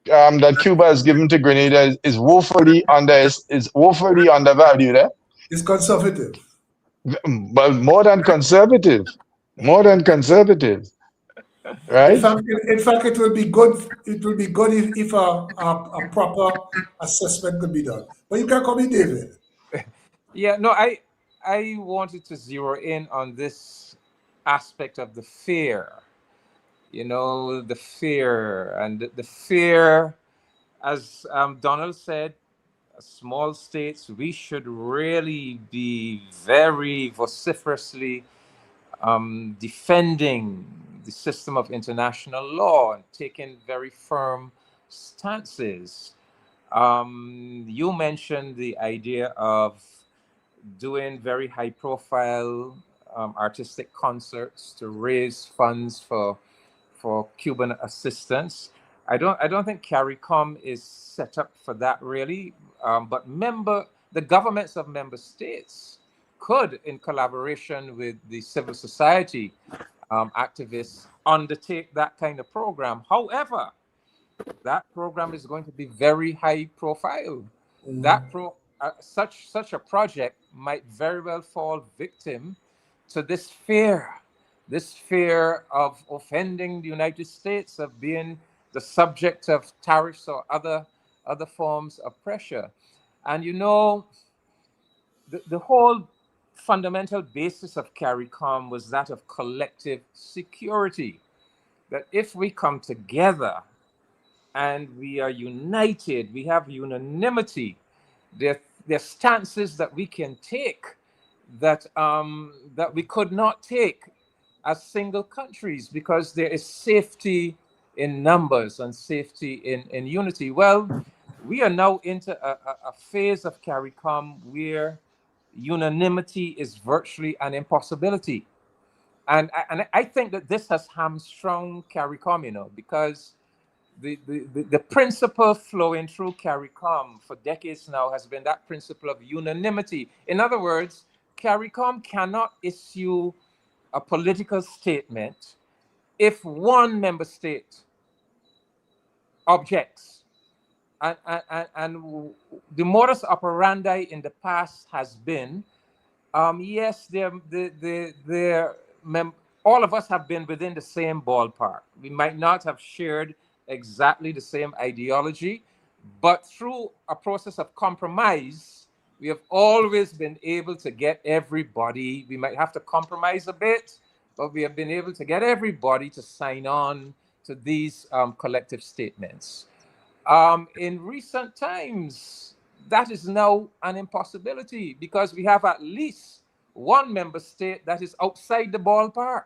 that Cuba has given to Grenada is woefully undervalued. It's conservative. Well, more than conservative, right? In fact, it will be good. It will be good if a proper assessment could be done. But you can come in, David. Yeah, no, I wanted to zero in on this aspect of the fear. You know, the fear and the fear, as Donald said, small states, we should really be very vociferously defending the system of international law and taking very firm stances. You mentioned the idea of doing very high profile artistic concerts to raise funds for Cuban assistance. I don't think CARICOM is set up for that really, but the governments of member states could, in collaboration with the civil society activists, undertake that kind of program. However, that program is going to be very high profile. Such a project might very well fall victim to this fear of offending the United States, of being the subject of tariffs or other forms of pressure. And you know, the whole fundamental basis of CARICOM was that of collective security. That if we come together and we are united, we have unanimity, there are stances that we can take that we could not take as single countries, because there is safety in numbers and safety in unity. Well, we are now into a phase of CARICOM where unanimity is virtually an impossibility. And I think that this has hamstrung CARICOM, you know, because the principle flowing through CARICOM for decades now has been that principle of unanimity. In other words, CARICOM cannot issue a political statement if one member state objects. And the modus operandi in the past has been, yes, all of us have been within the same ballpark. We might not have shared exactly the same ideology, but through a process of compromise, we have always been able to get everybody. We might have to compromise a bit, but we have been able to get everybody to sign on to these collective statements. In recent times, that is now an impossibility, because we have at least one member state that is outside the ballpark,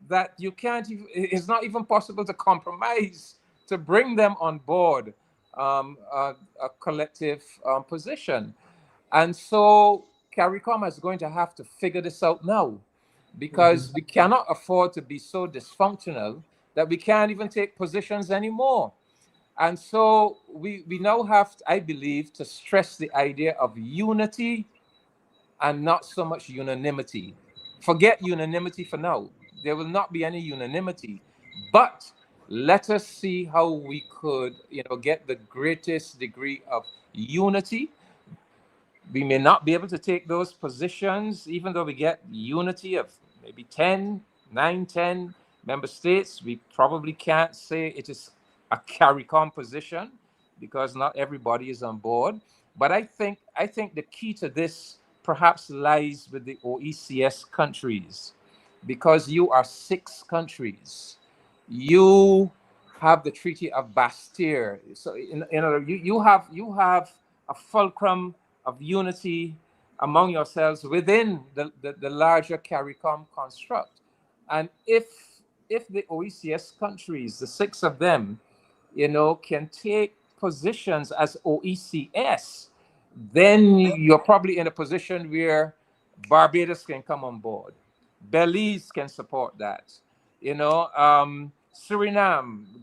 that you can't even, it's not even possible to compromise to bring them on board a collective position. And so CARICOM is going to have to figure this out now, because we cannot afford to be so dysfunctional that we can't even take positions anymore. And so we now have, I believe, to stress the idea of unity and not so much unanimity. Forget unanimity for now. There will not be any unanimity, but let us see how we could, get the greatest degree of unity. We may not be able to take those positions, even though we get unity of maybe 9, 10 member states. We probably can't say it is a CARICOM position, because not everybody is on board. But I think the key to this perhaps lies with the OECS countries, because you are 6 countries. You have the Treaty of Bastille. So you have a fulcrum of unity among yourselves within the larger CARICOM construct. And if the OECS countries, the 6 of them, can take positions as OECS, then you're probably in a position where Barbados can come on board. Belize can support that. Suriname,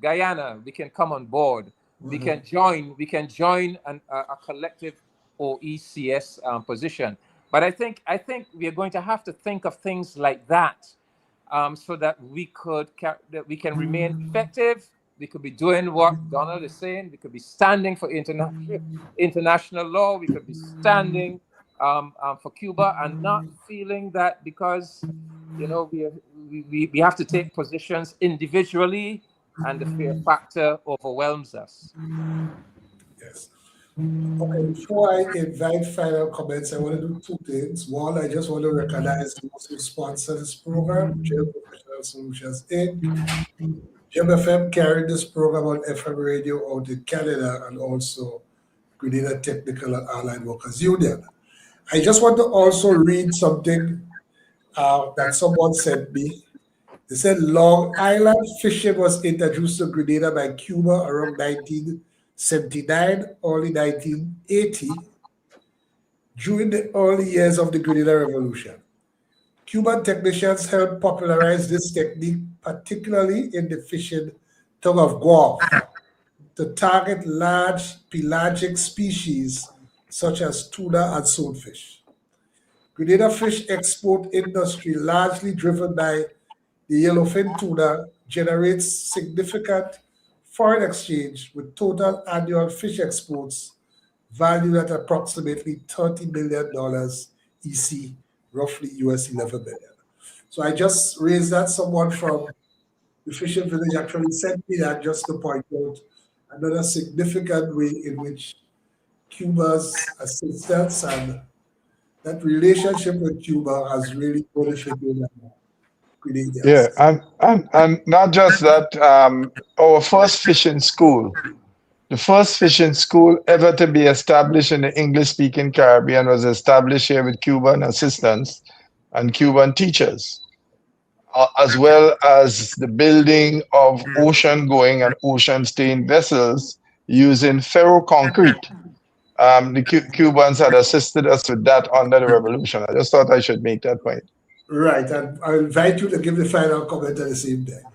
Guyana, we can come on board. We can join a collective OECS position. But I think we are going to have to think of things like that, so that we can remain effective. We could be doing what Donald is saying. We could be standing for international law. We could be standing for Cuba, and not feeling that because we have to take positions individually and the fear factor overwhelms us. Yes. Okay, before I invite final comments, I want to do two things. One, I just want to recognize those who sponsor this program, Jail Professional Solutions Inc. JMFM carried this program on FM radio out in Canada and also Grenada Technical and Allied Workers Union. I just want to also read something that someone sent me. They said Long Island fishing was introduced to Grenada by Cuba around 1979, early 1980, during the early years of the Grenada Revolution. Cuban technicians helped popularize this technique, particularly in the fishing tug of war, to target large pelagic species such as tuna and swordfish. Grenada fish export industry, largely driven by the yellowfin tuna, generates significant foreign exchange with total annual fish exports valued at approximately $30 million EC, roughly US 11 million. So I just raised that. Someone from the fishing village actually sent me that just to point out another significant way in which Cuba's assistance and that relationship with Cuba has really benefited Grenadians. Yeah, and not just that, our first fishing school, the first fishing school ever to be established in the English-speaking Caribbean was established here with Cuban assistants and Cuban teachers, as well as the building of ocean-going and ocean-staying vessels using ferroconcrete. The Cubans had assisted us with that under the revolution. I just thought I should make that point. Right, and I invite you to give the final comment at the same time.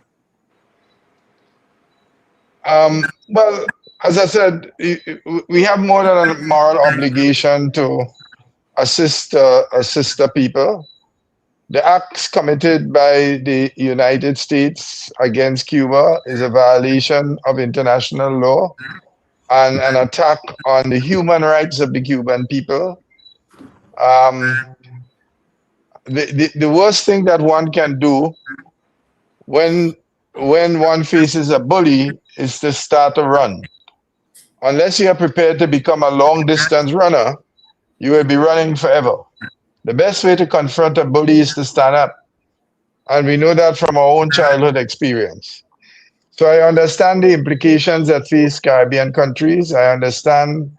Well, as I said, we have more than a moral obligation to assist the people. The acts committed by the United States against Cuba is a violation of international law and an attack on the human rights of the Cuban people. The worst thing that one can do when one faces a bully is to start a run. Unless you are prepared to become a long distance runner, you will be running forever. The best way to confront a bully is to stand up. And we know that from our own childhood experience. So I understand the implications that face Caribbean countries. I understand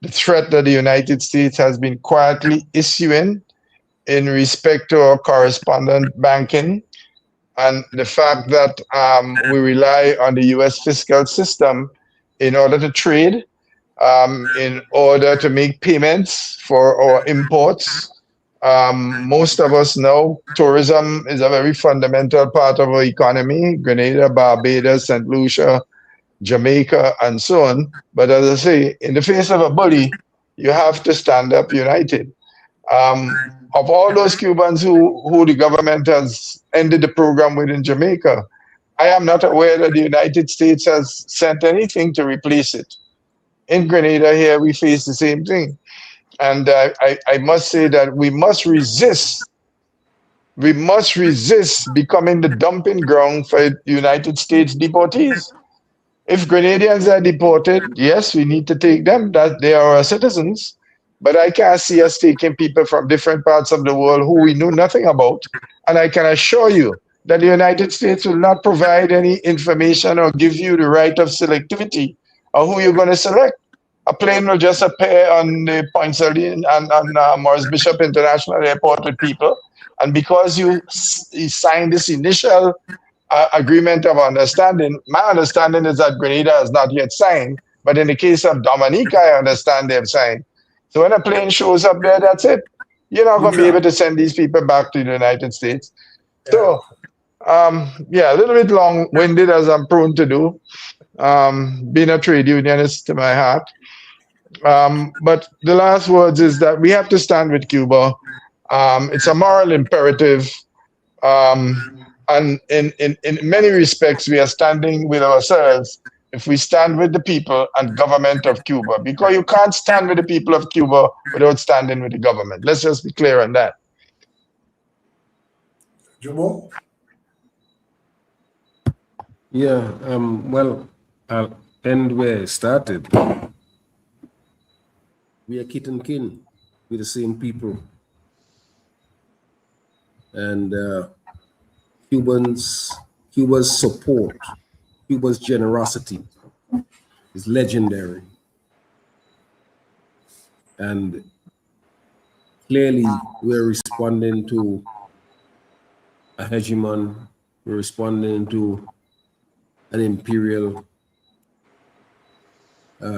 the threat that the United States has been quietly issuing in respect to our correspondent banking and the fact that we rely on the US fiscal system in order to trade, in order to make payments for our imports. Most of us know tourism is a very fundamental part of our economy. Grenada, Barbados, St. Lucia, Jamaica, and so on. But as I say, in the face of a bully, you have to stand up united. Of all those Cubans who the government has ended the program with in Jamaica, I am not aware that the United States has sent anything to replace it. In Grenada here, we face the same thing. And I must say that we must resist becoming the dumping ground for United States deportees. If Grenadians are deported, yes, we need to take them, that they are our citizens. But I can't see us taking people from different parts of the world who we know nothing about. And I can assure you that the United States will not provide any information or give you the right of selectivity of who you're going to select. A plane will just appear on the Point Saline and Morris Bishop International Airport with people. And because you signed this initial agreement of understanding, my understanding is that Grenada has not yet signed. But in the case of Dominica, I understand they've signed. So when a plane shows up there, that's it. You're not going to be able to send these people back to the United States. Yeah. So, yeah, a little bit long-winded as I'm prone to do. Being a trade unionist to my heart. But the last words is that we have to stand with Cuba. It's a moral imperative. And in many respects, we are standing with ourselves if we stand with the people and government of Cuba, because you can't stand with the people of Cuba without standing with the government. Let's just be clear on that. Jomo? Yeah, well, I'll end where I started. We are kith and kin with the same people. And Cuba's support, Cuba's generosity is legendary. And clearly, we're responding to a hegemon, we're responding to an imperial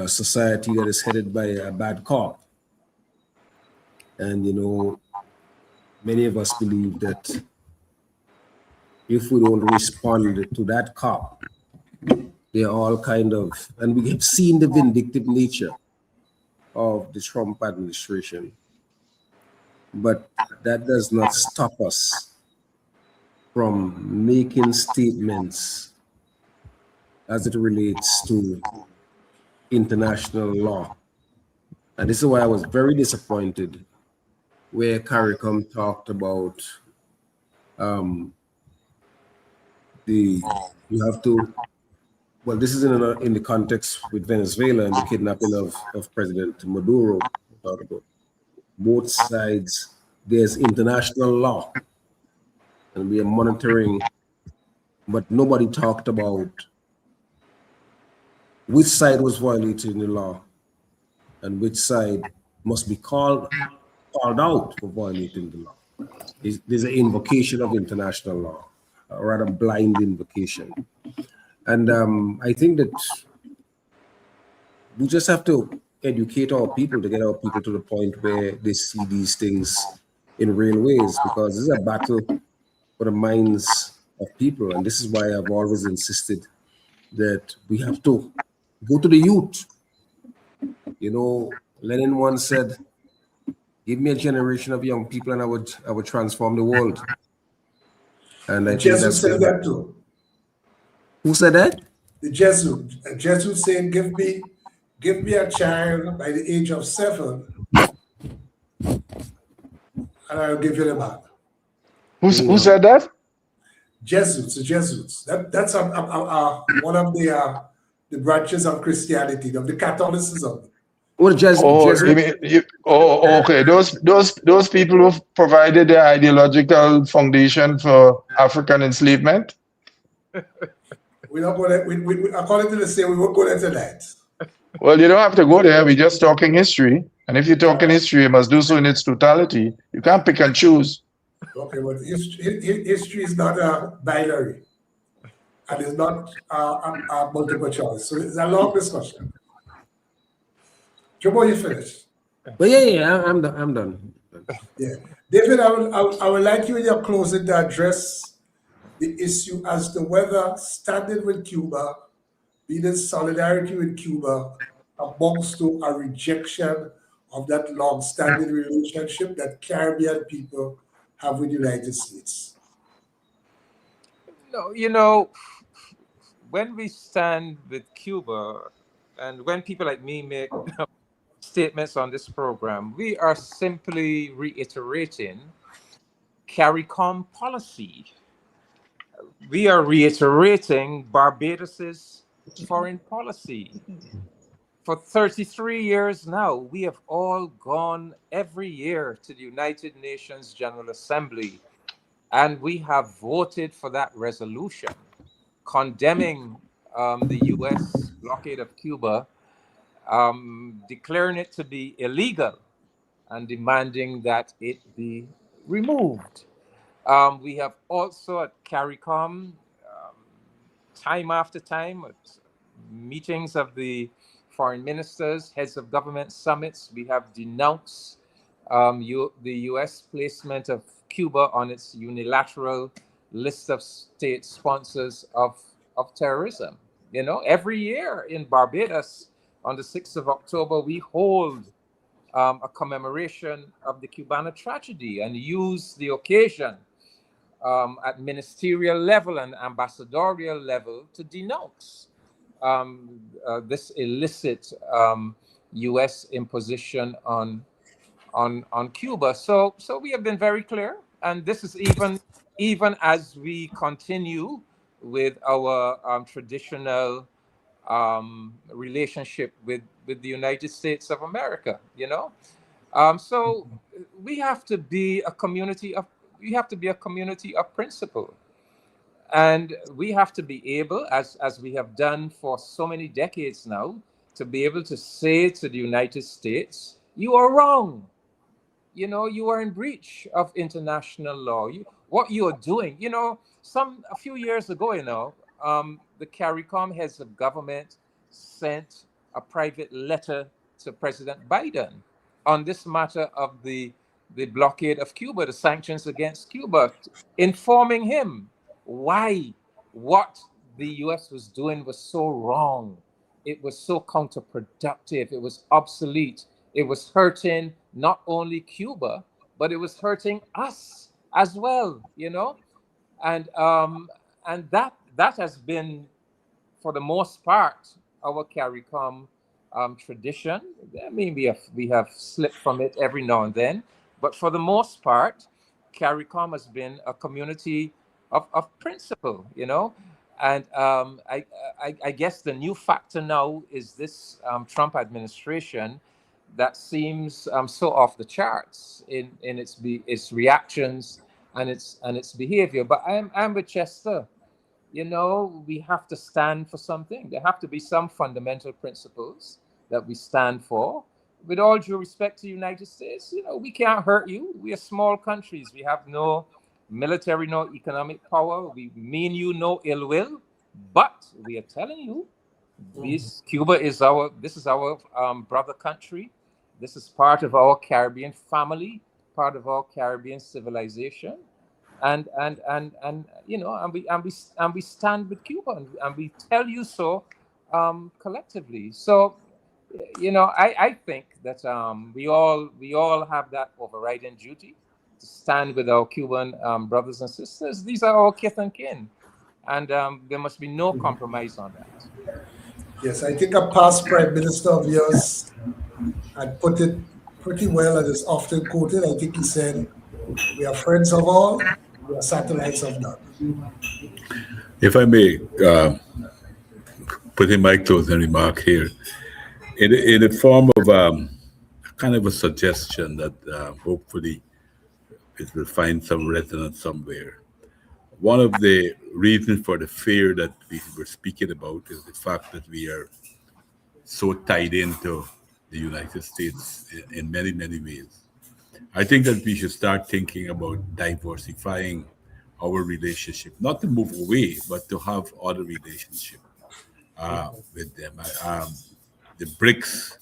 society that is headed by a bad cop. And, you know, many of us believe that if we don't respond to that cop, they're all kind of, and we have seen the vindictive nature of the Trump administration, but that does not stop us from making statements as it relates to international law. And this is why I was very disappointed where CARICOM talked about you have to, well, this is in the context with Venezuela and the kidnapping of President Maduro. Talk about both sides. There's international law, and we are monitoring, but nobody talked about which side was violating the law and which side must be called out for violating the law. There's an invocation of international law, a rather blind invocation. And I think that we just have to educate our people to get our people to the point where they see these things in real ways, because this is a battle for the minds of people. And this is why I've always insisted that we have to go to the youth. You know, Lenin once said, give me a generation of young people and I would transform the world. And I think Jesus that's said that too. Who said that? The Jesuit. A Jesuit saying, give me a child by the age of 7, and I'll give you the back. Who said that? Jesuits, the Jesuits. That's one of the branches of Christianity, of the Catholicism. Well, okay. Those people who provided the ideological foundation for African enslavement. We're not going to, according to the saying, we won't go into that. Well, you don't have to go there. We're just talking history. And if you're talking history, you must do so in its totality. You can't pick and choose. Okay, but history is not a binary. And it's not a multiple choice. So it's a long discussion. Jomo, you finished? But yeah, I'm done. Yeah. David, I would like you in your closing to address the issue as to whether standing with Cuba, being in solidarity with Cuba, amounts to a rejection of that long-standing relationship that Caribbean people have with the United States. No, you know, when we stand with Cuba, and when people like me make statements on this program, we are simply reiterating CARICOM policy. We are reiterating Barbados's foreign policy. For 33 years now, we have all gone every year to the United Nations General Assembly, and we have voted for that resolution condemning the U.S. blockade of Cuba, declaring it to be illegal and demanding that it be removed. We have also at CARICOM, time after time, at meetings of the foreign ministers, heads of government summits, we have denounced the U.S. placement of Cuba on its unilateral list of state sponsors of terrorism. You know, every year in Barbados, on the 6th of October, we hold a commemoration of the Cubana tragedy and use the occasion at ministerial level and ambassadorial level to denounce this illicit U.S. imposition on Cuba. So we have been very clear, and this is even as we continue with our traditional relationship with the United States of America. So we have to be a community of principle, and we have to be able, as we have done for so many decades now, to be able to say to the United States, you are wrong. You are in breach of international law. What you are doing, a few years ago, the CARICOM heads of government sent a private letter to President Biden on this matter of the blockade of Cuba, the sanctions against Cuba, informing him why what the US was doing was so wrong. It was so counterproductive. It was obsolete. It was hurting not only Cuba, but it was hurting us as well, and that has been, for the most part, our CARICOM tradition. I mean, we have slipped from it every now and then, but for the most part, CARICOM has been a community of principle, And I guess the new factor now is this Trump administration that seems so off the charts in its reactions and its behavior. But I'm with Chester. We have to stand for something. There have to be some fundamental principles that we stand for. With all due respect to the United States, we can't hurt you. We are small countries. We have no military, no economic power. We mean you no ill will, but we are telling you, Cuba is our brother country. This is part of our Caribbean family, part of our Caribbean civilization. And we stand with Cuba, and we tell you so collectively. So I think that we all have that overriding duty to stand with our Cuban brothers and sisters. These are our kith and kin, and there must be no compromise on that. Yes, I think a past prime minister of yours had put it pretty well, and is often quoted. I think he said, "We are friends of all, we are satellites of none." If I may put in my closing remark here, in the form of kind of a suggestion that hopefully it will find some resonance somewhere. One of the reasons for the fear that we were speaking about is the fact that we are so tied into the United States in many, many ways. I think that we should start thinking about diversifying our relationship, not to move away, but to have other relationship with them. The BRICS,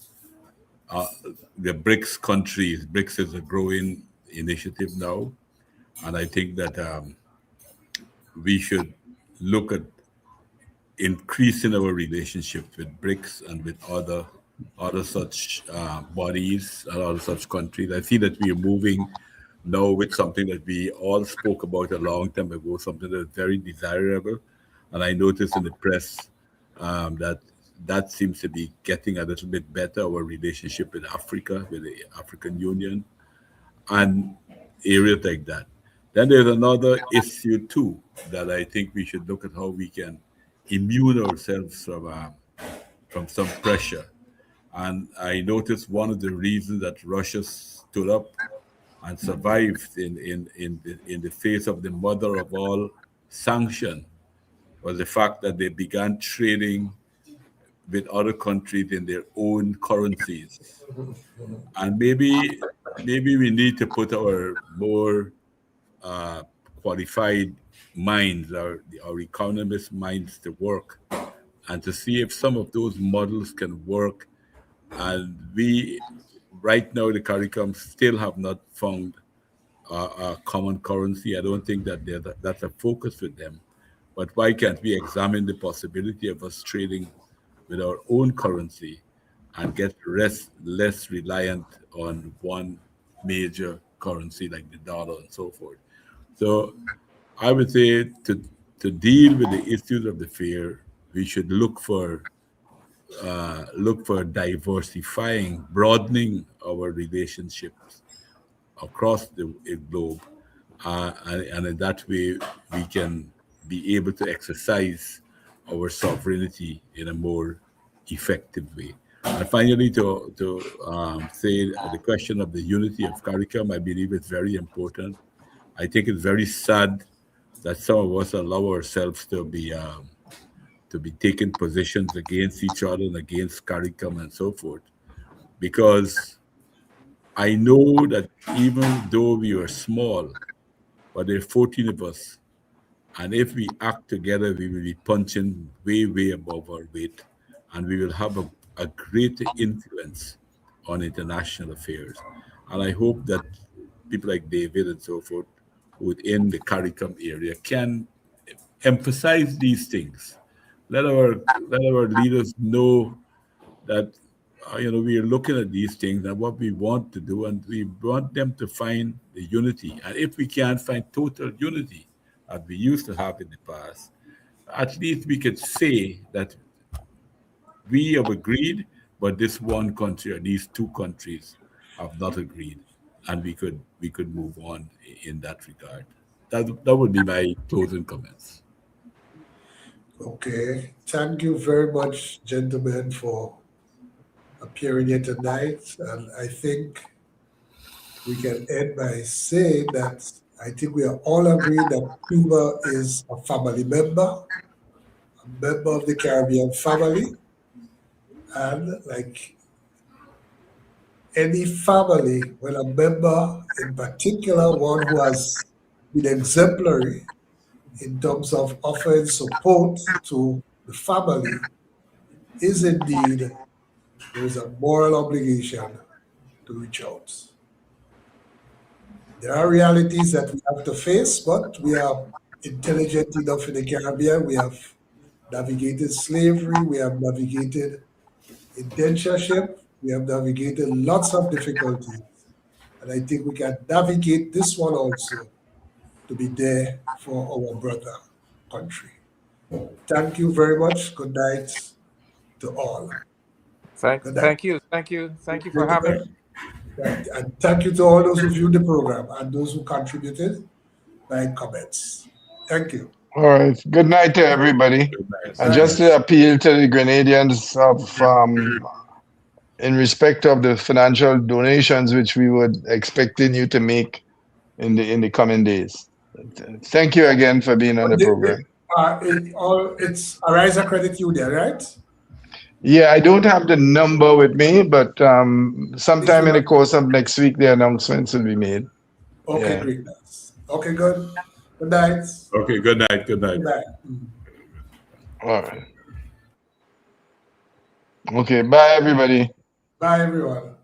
the BRICS countries, BRICS is a growing initiative now, and I think that we should look at increasing our relationships with BRICS and with other such bodies and other such countries. I see that we are moving now with something that we all spoke about a long time ago, something that is very desirable. And I noticed in the press that seems to be getting a little bit better, our relationship with Africa, with the African Union, and areas like that. Then there's another issue too that I think we should look at how we can immune ourselves from some pressure. And I noticed one of the reasons that Russia stood up and survived in the face of the mother of all sanction was the fact that they began trading with other countries in their own currencies. And maybe we need to put our more qualified minds, our economist minds to work, and to see if some of those models can work. And we, right now, the CARICOM still have not found a common currency. I don't think that that's a focus with them. But why can't we examine the possibility of us trading with our own currency and get less reliant on one major currency like the dollar and so forth? So I would say to deal with the issues of the fear, we should look for diversifying, broadening our relationships across the globe, and in that way we can be able to exercise our sovereignty in a more effective way. And finally, to say the question of the unity of CARICOM, I believe it's very important. I think it's very sad that some of us allow ourselves to be taking positions against each other and against CARICOM and so forth, because I know that even though we are small, but there are 14 of us, and if we act together, we will be punching way, way above our weight, and we will have a greater influence on international affairs. And I hope that people like David and so forth within the CARICOM area can emphasize these things. Let our leaders know that we are looking at these things and what we want to do, and we want them to find the unity. And if we can't find total unity, as we used to have in the past, at least we could say that we have agreed, but this one country or these two countries have not agreed, and we could move on in that regard. That would be my closing comments. Okay. Thank you very much, gentlemen, for appearing here tonight. And I think we can end by saying that I think we are all agreed that Cuba is a family member, a member of the Caribbean family. And like any family, when a member, in particular one who has been exemplary in terms of offering support to the family, is indeed, there is a moral obligation to reach out. There are realities that we have to face, but we are intelligent enough in the Caribbean. We have navigated slavery, we have navigated indentureship, we have navigated lots of difficulties. And I think we can navigate this one also to be there for our brother country. Thank you very much. Good night to all. Good night. Thank you for having me. Right. And thank you to all those who viewed the program and those who contributed by comments. Thank you. All right. Good night to everybody. Good night. And just to appeal to the Grenadians in respect of the financial donations which we would expecting you to make in the coming days. Thank you again for being on the program. It's Arise Credit Union, right? Yeah, I don't have the number with me, but sometime in the course of next week, the announcements will be made. Okay, Yeah. great. Okay, good. Good night. Okay, good night. Good night. Good night. All right. Okay, bye, everybody. Bye, everyone.